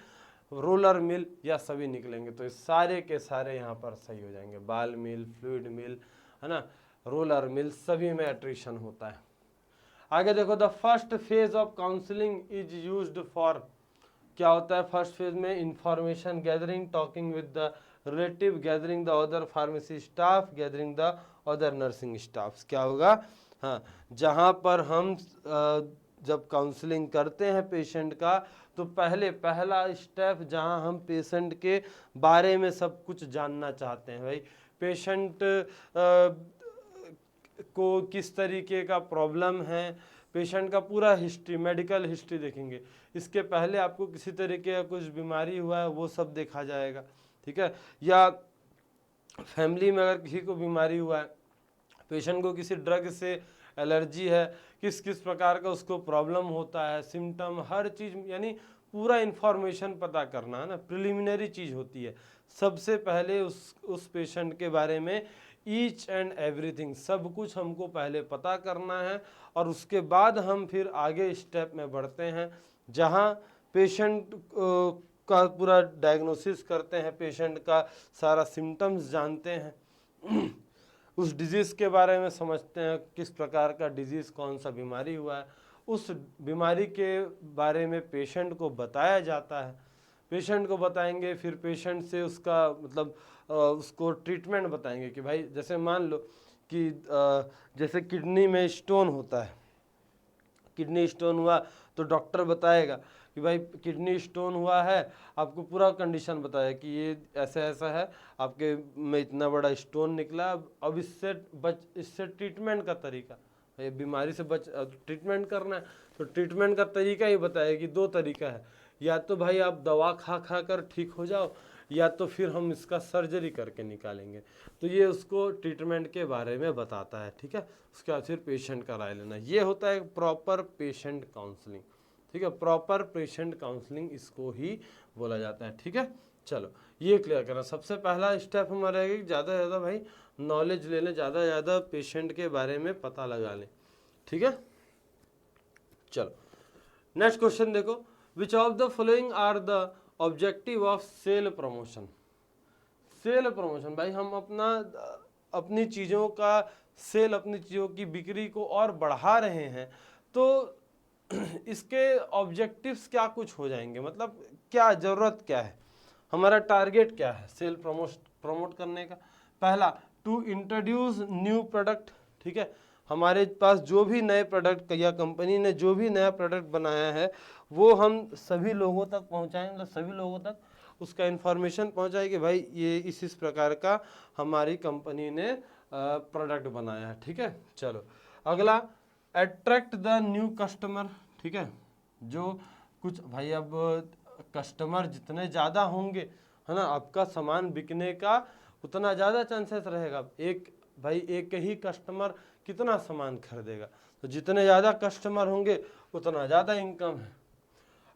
रोलर मिल, या सभी निकलेंगे, तो इस सारे के सारे यहाँ पर सही हो जाएंगे। बाल मिल, फ्लूइड मिल, है ना, रोलर मिल, सभी में एट्रीशन होता है। आगे देखो, the first phase of counselling is used for. क्या होता है फर्स्ट फेज में? Information gathering, talking with the relative, gathering the other pharmacy staff, gathering the other nursing staff. क्या होगा? हाँ, जहाँ पर हम जब काउंसलिंग करते हैं पेशेंट का, तो पहला स्टेप जहाँ हम पेशेंट के बारे में सब कुछ जानना चाहते हैं। भाई पेशेंट को किस तरीके का प्रॉब्लम है, पेशेंट का पूरा हिस्ट्री, मेडिकल हिस्ट्री देखेंगे। इसके पहले आपको किसी तरीके का कुछ बीमारी हुआ है वो सब देखा जाएगा। ठीक है, या फैमिली में अगर किसी को बीमारी हुआ है, पेशेंट को किसी ड्रग से एलर्जी है, किस किस प्रकार का उसको प्रॉब्लम होता है, सिम्टम, हर चीज़, यानी पूरा इन्फॉर्मेशन पता करना, है ना, प्रिलिमिनरी चीज़ होती है। सबसे पहले उस पेशेंट के बारे में ईच एंड एवरीथिंग, सब कुछ हमको पहले पता करना है, और उसके बाद हम फिर आगे स्टेप में बढ़ते हैं, जहाँ पेशेंट का पूरा डायग्नोसिस करते हैं, पेशेंट का सारा सिम्टम्स जानते हैं, उस डिजीज़ के बारे में समझते हैं, किस प्रकार का डिजीज़, कौन सा बीमारी हुआ है, उस बीमारी के बारे में पेशेंट को बताया जाता है। पेशेंट को बताएंगे, फिर पेशेंट से उसका मतलब उसको ट्रीटमेंट बताएंगे कि भाई जैसे मान लो कि जैसे किडनी में स्टोन होता है, किडनी स्टोन हुआ तो डॉक्टर बताएगा कि भाई किडनी स्टोन हुआ है, आपको पूरा कंडीशन बताया कि ये ऐसा ऐसा है, आपके में इतना बड़ा स्टोन निकला, अब इससे ट्रीटमेंट का तरीका, ये बीमारी से ट्रीटमेंट करना है, तो ट्रीटमेंट का तरीका ही बताया कि दो तरीका है, या तो भाई आप दवा खा कर ठीक हो जाओ, या तो फिर हम इसका सर्जरी करके निकालेंगे। तो ये उसको ट्रीटमेंट के बारे में बताता है, ठीक है। उसके बाद फिर पेशेंट का राय लेना, ये होता है प्रॉपर पेशेंट काउंसलिंग, ठीक है। प्रॉपर पेशेंट काउंसलिंग इसको ही बोला जाता है, ठीक है। चलो ये क्लियर करना, सबसे पहला स्टेप हमारा है कि ज़्यादा से ज़्यादा भाई नॉलेज ले लें, ज़्यादा से ज़्यादा पेशेंट के बारे में पता लगा लें, ठीक है। चलो नेक्स्ट क्वेश्चन देखो, which of the following are the objective of sale promotion. Sale promotion भाई हम अपनी चीज़ों का सेल, अपनी चीज़ों की बिक्री को और बढ़ा रहे हैं, तो इसके ऑब्जेक्टिव्स क्या कुछ हो जाएंगे, मतलब क्या ज़रूरत क्या है, हमारा टारगेट क्या है सेल प्रमोट करने का। पहला, टू इंट्रोड्यूस न्यू प्रोडक्ट, ठीक है। हमारे पास जो भी नए प्रोडक्ट या कंपनी ने जो भी नया प्रोडक्ट बनाया है वो हम सभी लोगों तक पहुंचाएं, मतलब सभी लोगों तक उसका इन्फॉर्मेशन पहुंचाए कि भाई ये इस प्रकार का हमारी कंपनी ने प्रोडक्ट बनाया है, ठीक है। चलो अगला, अट्रैक्ट द न्यू कस्टमर, ठीक है। जो कुछ भाई अब कस्टमर जितने ज़्यादा होंगे, है ना, आपका सामान बिकने का उतना ज़्यादा चांसेस रहेगा। एक ही कस्टमर कितना सामान खरीदेगा, तो जितने ज़्यादा कस्टमर होंगे उतना ज़्यादा इनकम है।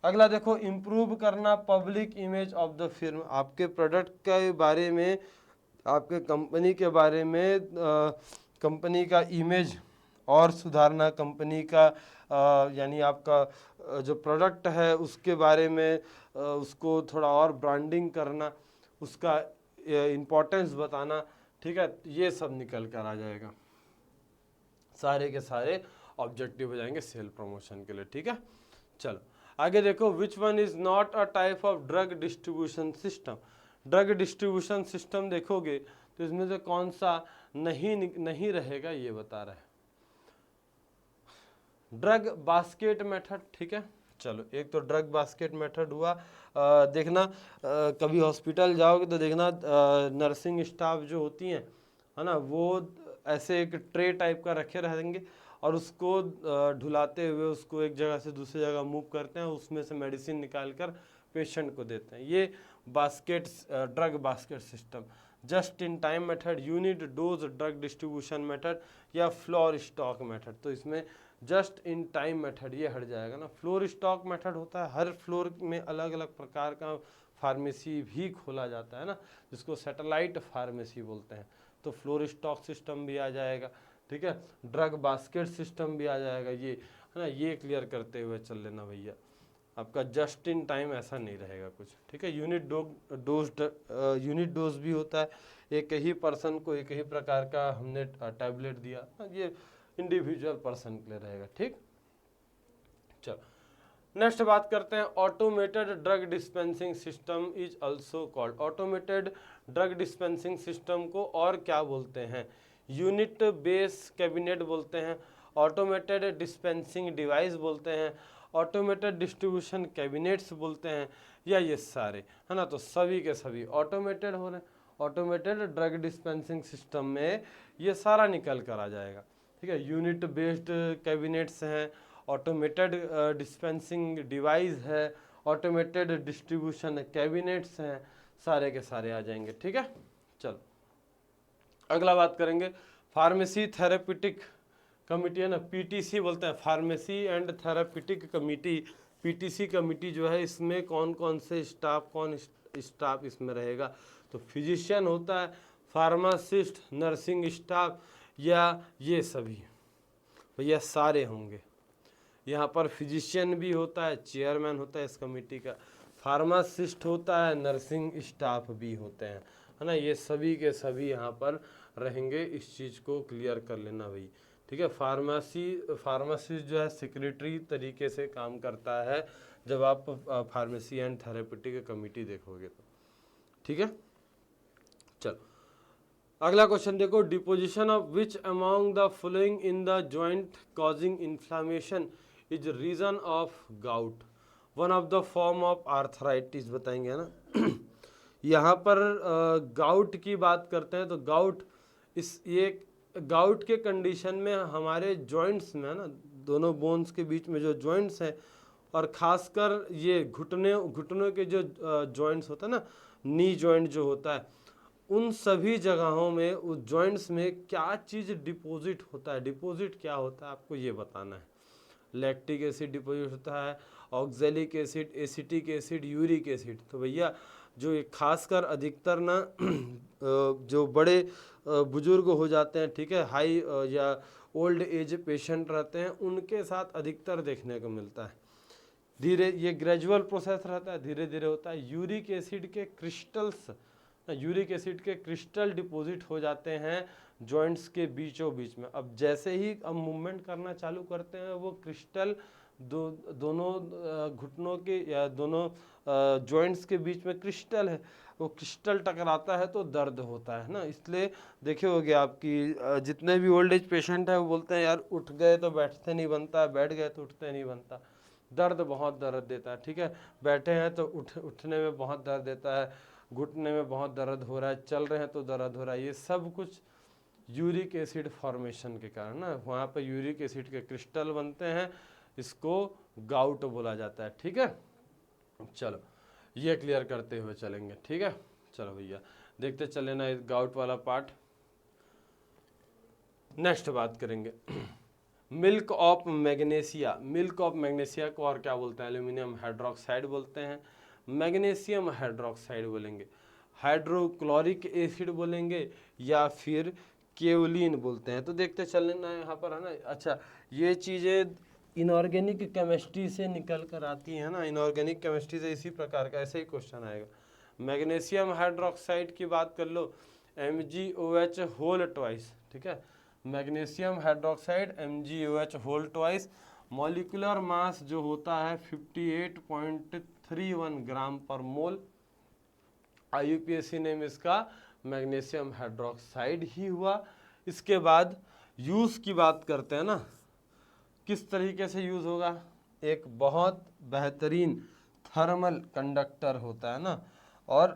अगला देखो, इम्प्रूव करना पब्लिक इमेज ऑफ द फिर्म, आपके प्रोडक्ट के बारे में, आपके कंपनी के बारे में कंपनी का इमेज और सुधारना, कंपनी का यानी आपका जो प्रोडक्ट है उसके बारे में उसको थोड़ा और ब्रांडिंग करना, उसका इम्पोर्टेंस बताना, ठीक है। ये सब निकल कर आ जाएगा, सारे के सारे ऑब्जेक्टिव हो जाएंगे सेल प्रमोशन के लिए, ठीक है। चलो आगे देखो, which one is not a type of drug distribution system. Drug distribution system देखोगे तो इसमें से कौन सा नहीं रहेगा, ये बता रहा है। ड्रग बास्केट मेथड, ठीक है। चलो एक तो ड्रग बास्केट मेथड हुआ, देखना कभी हॉस्पिटल जाओगे तो देखना नर्सिंग स्टाफ जो होती हैं, है ना, वो ऐसे एक ट्रे टाइप का रखे रहेंगे और उसको ढुलाते हुए उसको एक जगह से दूसरी जगह मूव करते हैं, उसमें से मेडिसिन निकाल कर पेशेंट को देते हैं। ये basket drug basket system. Just in time method, unit dose drug distribution method या फ्लोर स्टॉक मेथड। तो इसमें जस्ट इन टाइम मेथड ये हट जाएगा ना। फ्लोर स्टॉक मेथड होता है, हर फ्लोर में अलग अलग प्रकार का फार्मेसी भी खोला जाता है ना, जिसको सैटेलाइट फार्मेसी बोलते हैं। तो फ्लोर स्टॉक सिस्टम भी आ जाएगा, ठीक है। ड्रग बास्केट सिस्टम भी आ जाएगा, ये है ना, ये क्लियर करते हुए चल लेना भैया। आपका जस्ट इन टाइम ऐसा नहीं रहेगा कुछ, ठीक है। यूनिट डोज भी होता है, एक ही पर्सन को एक ही प्रकार का हमने टैबलेट दिया, ये इंडिविजुअल पर्सन के लिए रहेगा, ठीक। चलो नेक्स्ट बात करते हैं, automated drug dispensing system is also called. Automated drug dispensing system को और क्या बोलते हैं, यूनिट बेस कैबिनेट बोलते हैं, ऑटोमेटेड डिस्पेंसिंग डिवाइस बोलते हैं, ऑटोमेटेड डिस्ट्रीब्यूशन कैबिनेट्स बोलते हैं, या ये सारे, है ना। तो सभी के सभी ऑटोमेटेड हो रहे हैं। ऑटोमेटेड ड्रग डिस्पेंसिंग सिस्टम में ये सारा निकल कर आ जाएगा, ठीक है। यूनिट बेस्ड कैबिनेट्स हैं, ऑटोमेटेड डिस्पेंसिंग डिवाइस है, ऑटोमेटेड डिस्ट्रीब्यूशन कैबिनेट्स हैं, सारे के सारे आ जाएंगे, ठीक है। चलो अगला बात करेंगे, फार्मेसी थेरेप्यूटिक कमिटी, है ना, पीटीसी बोलते हैं, pharmacy and therapeutic committee. PTC committee जो है इसमें कौन कौन से स्टाफ इसमें रहेगा, तो फिजिशियन होता है, फार्मासिस्ट, नर्सिंग स्टाफ, या ये सभी भैया सारे होंगे। यहाँ पर फिजिशियन भी होता है, चेयरमैन होता है इस कमेटी का, फार्मासिस्ट होता है, नर्सिंग स्टाफ भी होते हैं, है ना, ये सभी के सभी यहाँ पर रहेंगे। इस चीज़ को क्लियर कर लेना भाई, ठीक है। फार्मासिस्ट जो है सेक्रेटरी तरीके से काम करता है जब आप फार्मेसी एंड थेरेप्यूटिक कमेटी देखोगे तो, ठीक है। चलो अगला क्वेश्चन देखो, deposition of which among the following in the joint causing inflammation is reason of gout, one of the form of arthritis बताएंगे, है ना। यहाँ पर गाउट की बात करते हैं तो गाउट के कंडीशन में हमारे जॉइंट्स में, है ना, दोनों बोन्स के बीच में जो जॉइंट्स हैं, और खासकर ये घुटनों के जो जॉइंट्स होते हैं ना, नी जॉइंट जो होता है, उन सभी जगहों में, उस जॉइंट्स में क्या चीज़ डिपॉजिट होता है, डिपॉजिट क्या होता है आपको ये बताना है। लैक्टिक एसिड डिपॉजिट होता है, oxalic acid, acetic acid, uric acid. तो भैया जो ये खासकर अधिकतर ना जो बड़े बुजुर्ग हो जाते हैं, ठीक है, हाई या ओल्ड एज पेशेंट रहते हैं, उनके साथ अधिकतर देखने को मिलता है। धीरे, ये ग्रेजुअल प्रोसेस रहता है, धीरे धीरे होता है। यूरिक एसिड के क्रिस्टल्स, यूरिक एसिड के क्रिस्टल डिपॉजिट हो जाते हैं जॉइंट्स के बीचों बीच में। अब जैसे ही हम मूवमेंट करना चालू करते हैं, वो क्रिस्टल दोनों घुटनों के या दोनों जॉइंट्स के बीच में क्रिस्टल है, वो क्रिस्टल टकराता है तो दर्द होता है ना। इसलिए देखे होगे आपकी जितने भी ओल्ड एज पेशेंट है वो बोलते हैं यार उठ गए तो बैठते नहीं बनता, बैठ गए तो उठते नहीं बनता, दर्द बहुत दर्द देता है, ठीक है। बैठे हैं तो उठने में बहुत दर्द देता है, घुटने में बहुत दर्द हो रहा है, चल रहे हैं तो दर्द हो रहा है। ये सब कुछ यूरिक एसिड फॉर्मेशन के कारण ना, वहाँ पे यूरिक एसिड के क्रिस्टल बनते हैं, इसको गाउट बोला जाता है, ठीक है। चलो ये क्लियर करते हुए चलेंगे, ठीक है। चलो भैया देखते चले ना इस गाउट वाला पार्ट, नेक्स्ट बात करेंगे। Milk of magnesia, milk of magnesia को और क्या बोलते हैं, एल्यूमिनियम हाइड्रोक्साइड बोलते हैं, मैग्नीशियम हाइड्रोक्साइड बोलेंगे, हाइड्रोक्लोरिक एसिड बोलेंगे, या फिर केओलिन बोलते हैं। तो देखते चलने ना यहाँ पर है ना। अच्छा, ये चीज़ें इनऑर्गेनिक केमिस्ट्री से निकल कर आती है ना, इनऑर्गेनिक केमिस्ट्री से इसी प्रकार का ऐसे ही क्वेश्चन आएगा। मैग्नीशियम हाइड्रोक्साइड की बात कर लो, MgOH होल ट्वाइस, ठीक है, magnesium hydroxide MgOH whole twice, molecular mass जो होता है 58.31 gram per mole. IUPAC name इसका मैग्नीशियम हाइड्रोक्साइड ही हुआ। इसके बाद यूज़ की बात करते हैं ना, किस तरीके से यूज़ होगा। एक बहुत बेहतरीन थर्मल कंडक्टर होता है ना, और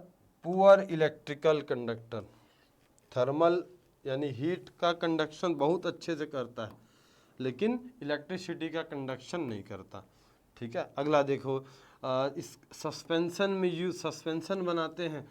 पुअर इलेक्ट्रिकल कंडक्टर। थर्मल यानी हीट का कंडक्शन बहुत अच्छे से करता है, लेकिन इलेक्ट्रिसिटी का कंडक्शन नहीं करता, ठीक है। अगला देखो, इस सस्पेंशन में यूज, सस्पेंशन बनाते हैं,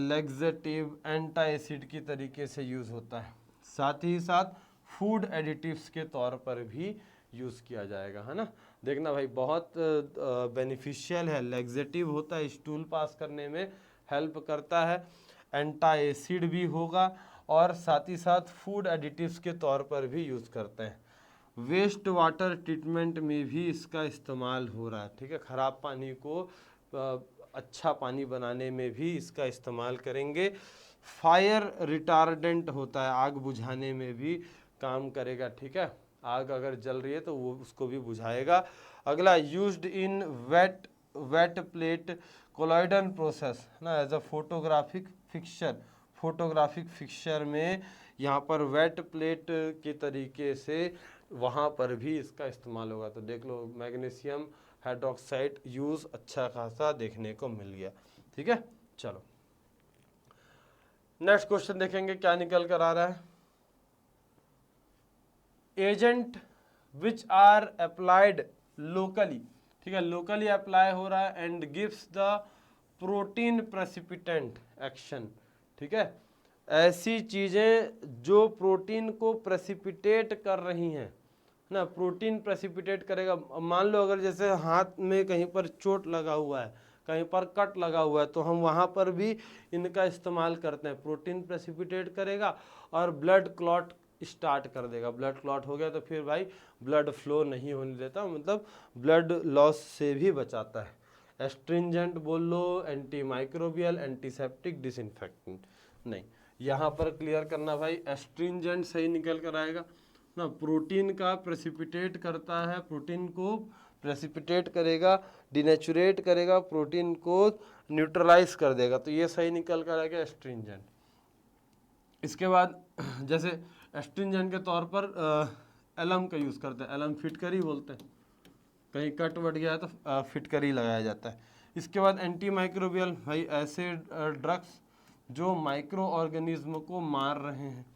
लैक्सेटिव एंटा एसिड की तरीके से यूज़ होता है। साथ ही साथ फूड एडिटिव्स के तौर पर भी यूज़ किया जाएगा, है ना। देखना भाई बहुत बेनिफिशियल है, लैक्सेटिव होता है, स्टूल पास करने में हेल्प करता है, एंटा एसिड भी होगा, और साथ ही साथ फूड एडिटिव्स के तौर पर भी यूज़ करते हैं। वेस्ट वाटर ट्रीटमेंट में भी इसका इस्तेमाल हो रहा है, ठीक है। ख़राब पानी को अच्छा पानी बनाने में भी इसका इस्तेमाल करेंगे। फायर रिटार्डेंट होता है, आग बुझाने में भी काम करेगा, ठीक है। आग अगर जल रही है तो वो उसको भी बुझाएगा। अगला, used in wet plate colloidal process ना, as a photographic fixture. Photographic fixture में यहाँ पर वेट प्लेट के तरीके से वहाँ पर भी इसका इस्तेमाल होगा। तो देख लो मैग्नीशियम हाइड्रोक्साइड यूज़ अच्छा खासा देखने को मिल गया, ठीक है। चलो नेक्स्ट क्वेश्चन देखेंगे क्या निकल कर आ रहा है। Agent which are applied locally, ठीक है, लोकली अप्लाई हो रहा है and gives the protein precipitant action, ठीक है। ऐसी चीज़ें जो प्रोटीन को प्रेसिपिटेट कर रही हैं ना, प्रोटीन प्रेसिपिटेट करेगा। मान लो अगर जैसे हाथ में कहीं पर चोट लगा हुआ है, कहीं पर कट लगा हुआ है, तो हम वहाँ पर भी इनका इस्तेमाल करते हैं। प्रोटीन प्रेसिपिटेट करेगा और ब्लड क्लॉट स्टार्ट कर देगा। ब्लड क्लॉट हो गया तो फिर भाई ब्लड फ्लो नहीं होने देता, मतलब ब्लड लॉस से भी बचाता है। एस्ट्रिंजेंट बोल लो, एंटी माइक्रोबियल, एंटीसेप्टिक, डिसइंफेक्टेंट नहीं। यहाँ पर क्लियर करना भाई, एस्ट्रिंजेंट सही निकल कर आएगा ना। प्रोटीन का प्रेसिपिटेट करता है, प्रोटीन को प्रेसिपिटेट करेगा, डिनेचुरेट करेगा, प्रोटीन को न्यूट्रलाइज कर देगा, तो ये सही निकल कर आएगा एस्ट्रिंजेंट। इसके बाद जैसे एस्ट्रिंजेंट के तौर पर एलम का यूज़ करते हैं, एलम फिटकरी बोलते हैं, कहीं कट वट गया है तो फिटकरी लगाया जाता है। इसके बाद एंटी माइक्रोबियल, भाई ऐसे ड्रग्स जो माइक्रो ऑर्गेनिज्म को मार रहे हैं।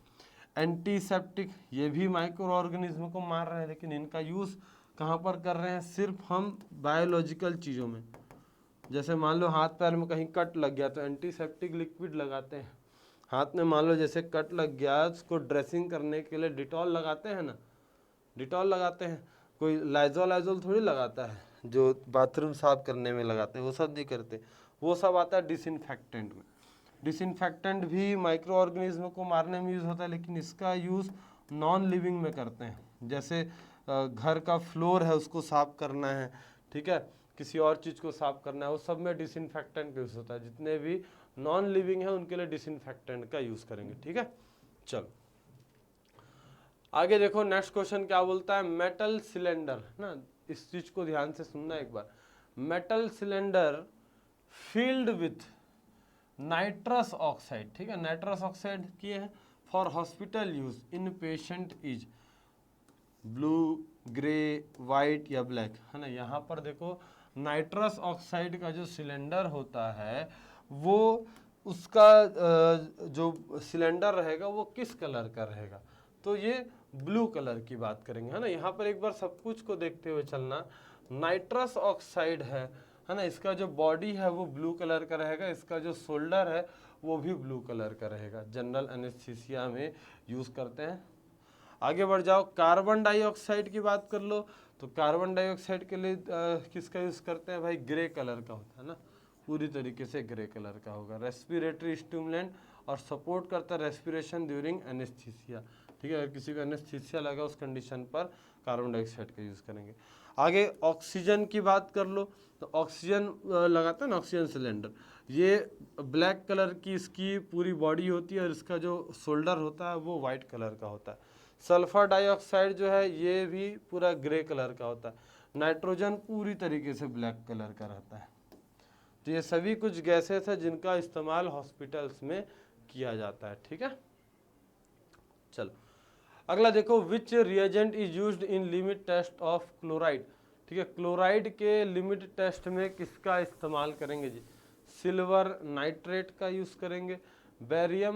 एंटीसेप्टिक, ये भी माइक्रो ऑर्गेनिज्म को मार रहे हैं, लेकिन इनका यूज़ कहाँ पर कर रहे हैं, सिर्फ हम बायोलॉजिकल चीज़ों में, जैसे मान लो हाथ पैर में कहीं कट लग गया तो एंटीसेप्टिक लिक्विड लगाते हैं। हाथ में मान लो जैसे कट लग गया, उसको ड्रेसिंग करने के लिए डिटॉल लगाते हैं ना, डिटॉल लगाते हैं। कोई लाइजोल थोड़ी लगाता है जो बाथरूम साफ करने में लगाते हैं, वो सब नहीं करते। वो सब आता है डिसइंफेक्टेंट में। डिसइंफेक्टेंट भी माइक्रो ऑर्गेनिज्म को मारने में यूज़ होता है, लेकिन इसका यूज़ नॉन लिविंग में करते हैं। जैसे घर का फ्लोर है उसको साफ करना है, ठीक है, किसी और चीज़ को साफ करना है, वो सब में डिसइंफेक्टेंट यूज़ होता है। जितने भी नॉन लिविंग है उनके लिए डिसइंफेक्टेंट का यूज़ करेंगे, ठीक है। चलो आगे देखो, नेक्स्ट क्वेश्चन क्या बोलता है, मेटल सिलेंडर ना, इस चीज को ध्यान से सुनना एक बार। Metal cylinder filled with nitrous oxide, ठीक है, नाइट्रस ऑक्साइड किए हैं for hospital use in patient is blue, grey, white या ब्लैक, है ना। यहाँ पर देखो नाइट्रस ऑक्साइड का जो सिलेंडर होता है वो उसका जो सिलेंडर रहेगा वो किस कलर का रहेगा, तो ये ब्लू कलर की बात करेंगे, है ना। यहाँ पर एक बार सब कुछ को देखते हुए चलना। नाइट्रस ऑक्साइड है ना, इसका जो बॉडी है वो ब्लू कलर का रहेगा, इसका जो शोल्डर है वो भी ब्लू कलर का रहेगा। जनरल एनेस्थीसिया में यूज़ करते हैं। आगे बढ़ जाओ, कार्बन डाइऑक्साइड की बात कर लो, तो कार्बन डाइऑक्साइड के लिए किसका यूज़ करते हैं भाई, ग्रे कलर का होता है ना, पूरी तरीके से ग्रे कलर का होगा। रेस्पिरेटरी स्टिमुलेंट और सपोर्ट करता है रेस्पिरेशन ड्यूरिंग एनेस्थीसिया, ठीक है। अगर किसी को एनेस्थीसिया लगा उस कंडीशन पर कार्बन डाइऑक्साइड का यूज़ करेंगे। आगे ऑक्सीजन की बात कर लो, तो ऑक्सीजन लगाते हैं ना, ऑक्सीजन सिलेंडर, ये ब्लैक कलर की इसकी पूरी बॉडी होती है और इसका जो शोल्डर होता है वो वाइट कलर का होता है। सल्फर डाइऑक्साइड जो है ये भी पूरा ग्रे कलर का होता है। नाइट्रोजन पूरी तरीके से ब्लैक कलर का रहता है। तो ये सभी कुछ गैसेस है जिनका इस्तेमाल हॉस्पिटल्स में किया जाता है, ठीक है। चलो अगला देखो, which reagent is used in limit test of chloride, ठीक है। क्लोराइड के लिमिट टेस्ट में किसका इस्तेमाल करेंगे जी, सिल्वर नाइट्रेट का यूज़ करेंगे, बेरियम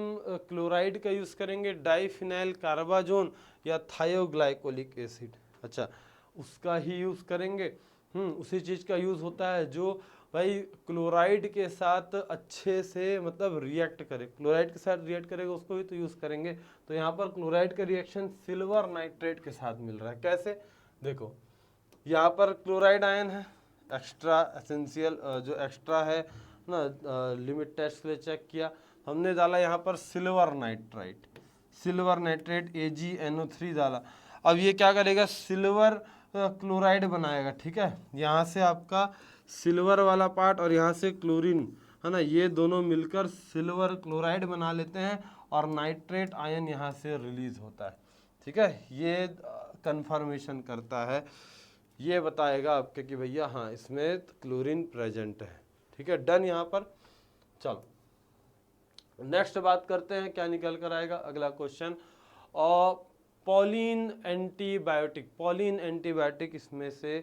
क्लोराइड का यूज़ करेंगे, डाइफिनाइल कार्बाजोन या थायोग्लाइकोलिक एसिड, अच्छा उसका ही यूज़ करेंगे। उसी चीज़ का यूज़ होता है जो भाई क्लोराइड के साथ अच्छे से मतलब रिएक्ट करे, क्लोराइड के साथ रिएक्ट करेगा उसको भी तो यूज़ करेंगे। तो यहाँ पर क्लोराइड का रिएक्शन सिल्वर नाइट्रेट के साथ मिल रहा है। कैसे, देखो यहाँ पर क्लोराइड आयन है, एक्स्ट्रा एसेंशियल जो एक्स्ट्रा है ना, लिमिट टेस्ट के लिए चेक किया, हमने डाला यहाँ पर silver nitrite, silver nitrate AgNO3 डाला। अब ये क्या करेगा, सिल्वर क्लोराइड बनाएगा, ठीक है। यहाँ से आपका सिल्वर वाला पार्ट और यहाँ से क्लोरीन, है ना, ये दोनों मिलकर सिल्वर क्लोराइड बना लेते हैं और नाइट्रेट आयन यहाँ से रिलीज होता है, ठीक है। ये कंफर्मेशन करता है, ये बताएगा आपके कि भैया हाँ इसमें क्लोरीन प्रेजेंट है, ठीक है। डन यहाँ पर। चलो नेक्स्ट बात करते हैं क्या निकल कर आएगा अगला क्वेश्चन। और पॉलिन एंटीबायोटिक, पॉलिन एंटीबायोटिक इसमें से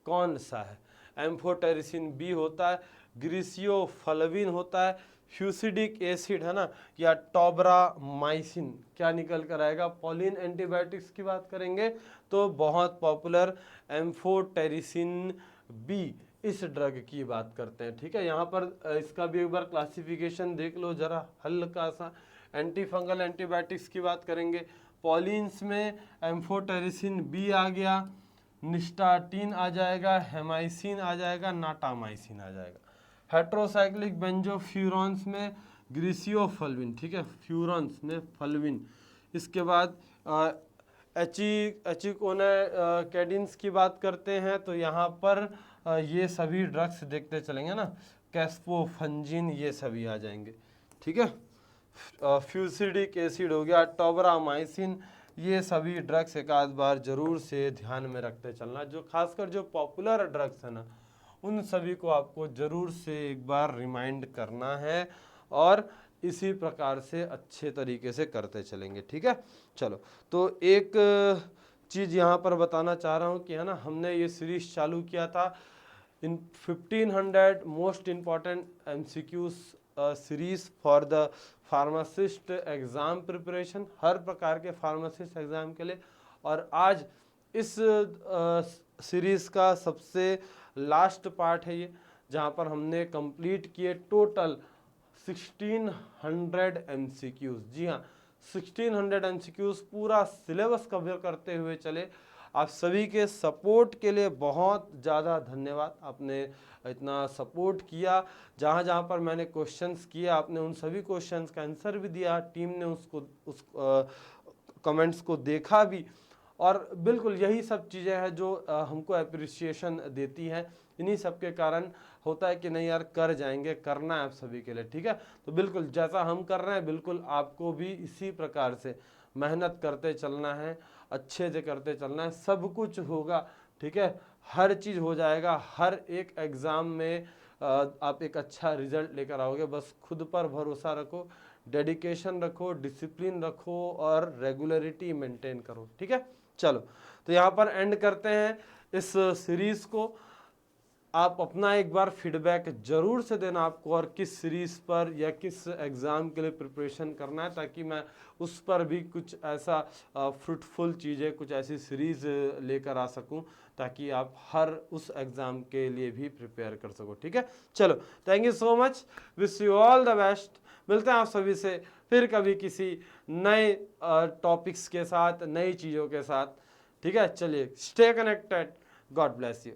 कौन सा है, एम्फोटेरिसिन बी होता है, ग्रीसियोफल्विन होता है, फ्यूसिडिक एसिड है ना, या टोब्रामाइसिन, क्या निकल कर आएगा। पॉलिन एंटीबायोटिक्स की बात करेंगे तो बहुत पॉपुलर एम्फोटेरिसिन बी, इस ड्रग की बात करते हैं, ठीक है। यहाँ पर इसका भी एक बार क्लासिफिकेशन देख लो जरा हल्का सा। एंटी फंगल एंटीबायोटिक्स की बात करेंगे, पॉलिन्स में एम्फोटेरिसिन बी आ गया, निस्टाटीन आ जाएगा, हेमाइसिन आ जाएगा, नाटामाइसिन आ जाएगा। हेट्रोसाइक्लिक बेंजोफ्यूरॉन्स में ग्रीसियोफल्विन, ठीक है, फ्यूरॉन्स में फल्विन। इसके बाद एचिकोनेकेडिन्स की बात करते हैं तो यहाँ पर ये सभी ड्रग्स देखते चलेंगे ना, कैस्पोफंजिन ये सभी आ जाएंगे, ठीक है। फ्यूसिडिक एसिड हो गया, टोब्रामाइसिन, ये सभी ड्रग्स एक आध बार जरूर से ध्यान में रखते चलना। जो खासकर जो पॉपुलर ड्रग्स है ना उन सभी को आपको जरूर से एक बार रिमाइंड करना है और इसी प्रकार से अच्छे तरीके से करते चलेंगे, ठीक है। चलो तो एक चीज़ यहाँ पर बताना चाह रहा हूँ कि है ना, हमने ये सीरीज चालू किया था in 1500 most important MCQs series for the pharmacist exam preparation, हर प्रकार के फार्मासिस्ट एग्ज़ाम के लिए। और आज इस सीरीज़ का सबसे लास्ट पार्ट है ये, जहाँ पर हमने कंप्लीट किए टोटल 1600 MCQs। जी हाँ, 1600 MCQs पूरा सिलेबस कवर करते हुए चले। आप सभी के सपोर्ट के लिए बहुत ज़्यादा धन्यवाद। आपने इतना सपोर्ट किया, जहाँ जहाँ पर मैंने क्वेश्चंस किए आपने उन सभी क्वेश्चंस का आंसर भी दिया, टीम ने उस कमेंट्स को देखा भी, और बिल्कुल यही सब चीज़ें हैं जो हमको अप्रिसिएशन देती हैं। इन्हीं सब के कारण होता है कि नहीं यार कर जाएंगे, करना है आप सभी के लिए, ठीक है। तो बिल्कुल जैसा हम कर रहे हैं बिल्कुल आपको भी इसी प्रकार से मेहनत करते चलना है, अच्छे से करते चलना है, सब कुछ होगा, ठीक है। हर चीज़ हो जाएगा, हर एक एग्ज़ाम में आप एक अच्छा रिजल्ट लेकर आओगे। बस खुद पर भरोसा रखो, डेडिकेशन रखो, डिसिप्लिन रखो और रेगुलरिटी मेंटेन करो, ठीक है। चलो, तो यहाँ पर एंड करते हैं इस सीरीज़ को। आप अपना एक बार फीडबैक जरूर से देना आपको, और किस सीरीज़ पर या किस एग्ज़ाम के लिए प्रिपरेशन करना है, ताकि मैं उस पर भी कुछ ऐसा फ्रूटफुल चीज़ें, कुछ ऐसी सीरीज़ लेकर आ सकूं, ताकि आप हर उस एग्ज़ाम के लिए भी प्रिपेयर कर सको, ठीक है। चलो, thank you so much, wish you all the best. मिलते हैं आप सभी से फिर कभी किसी नए टॉपिक्स के साथ, नई चीज़ों के साथ, ठीक है। चलिए, stay connected, God bless you.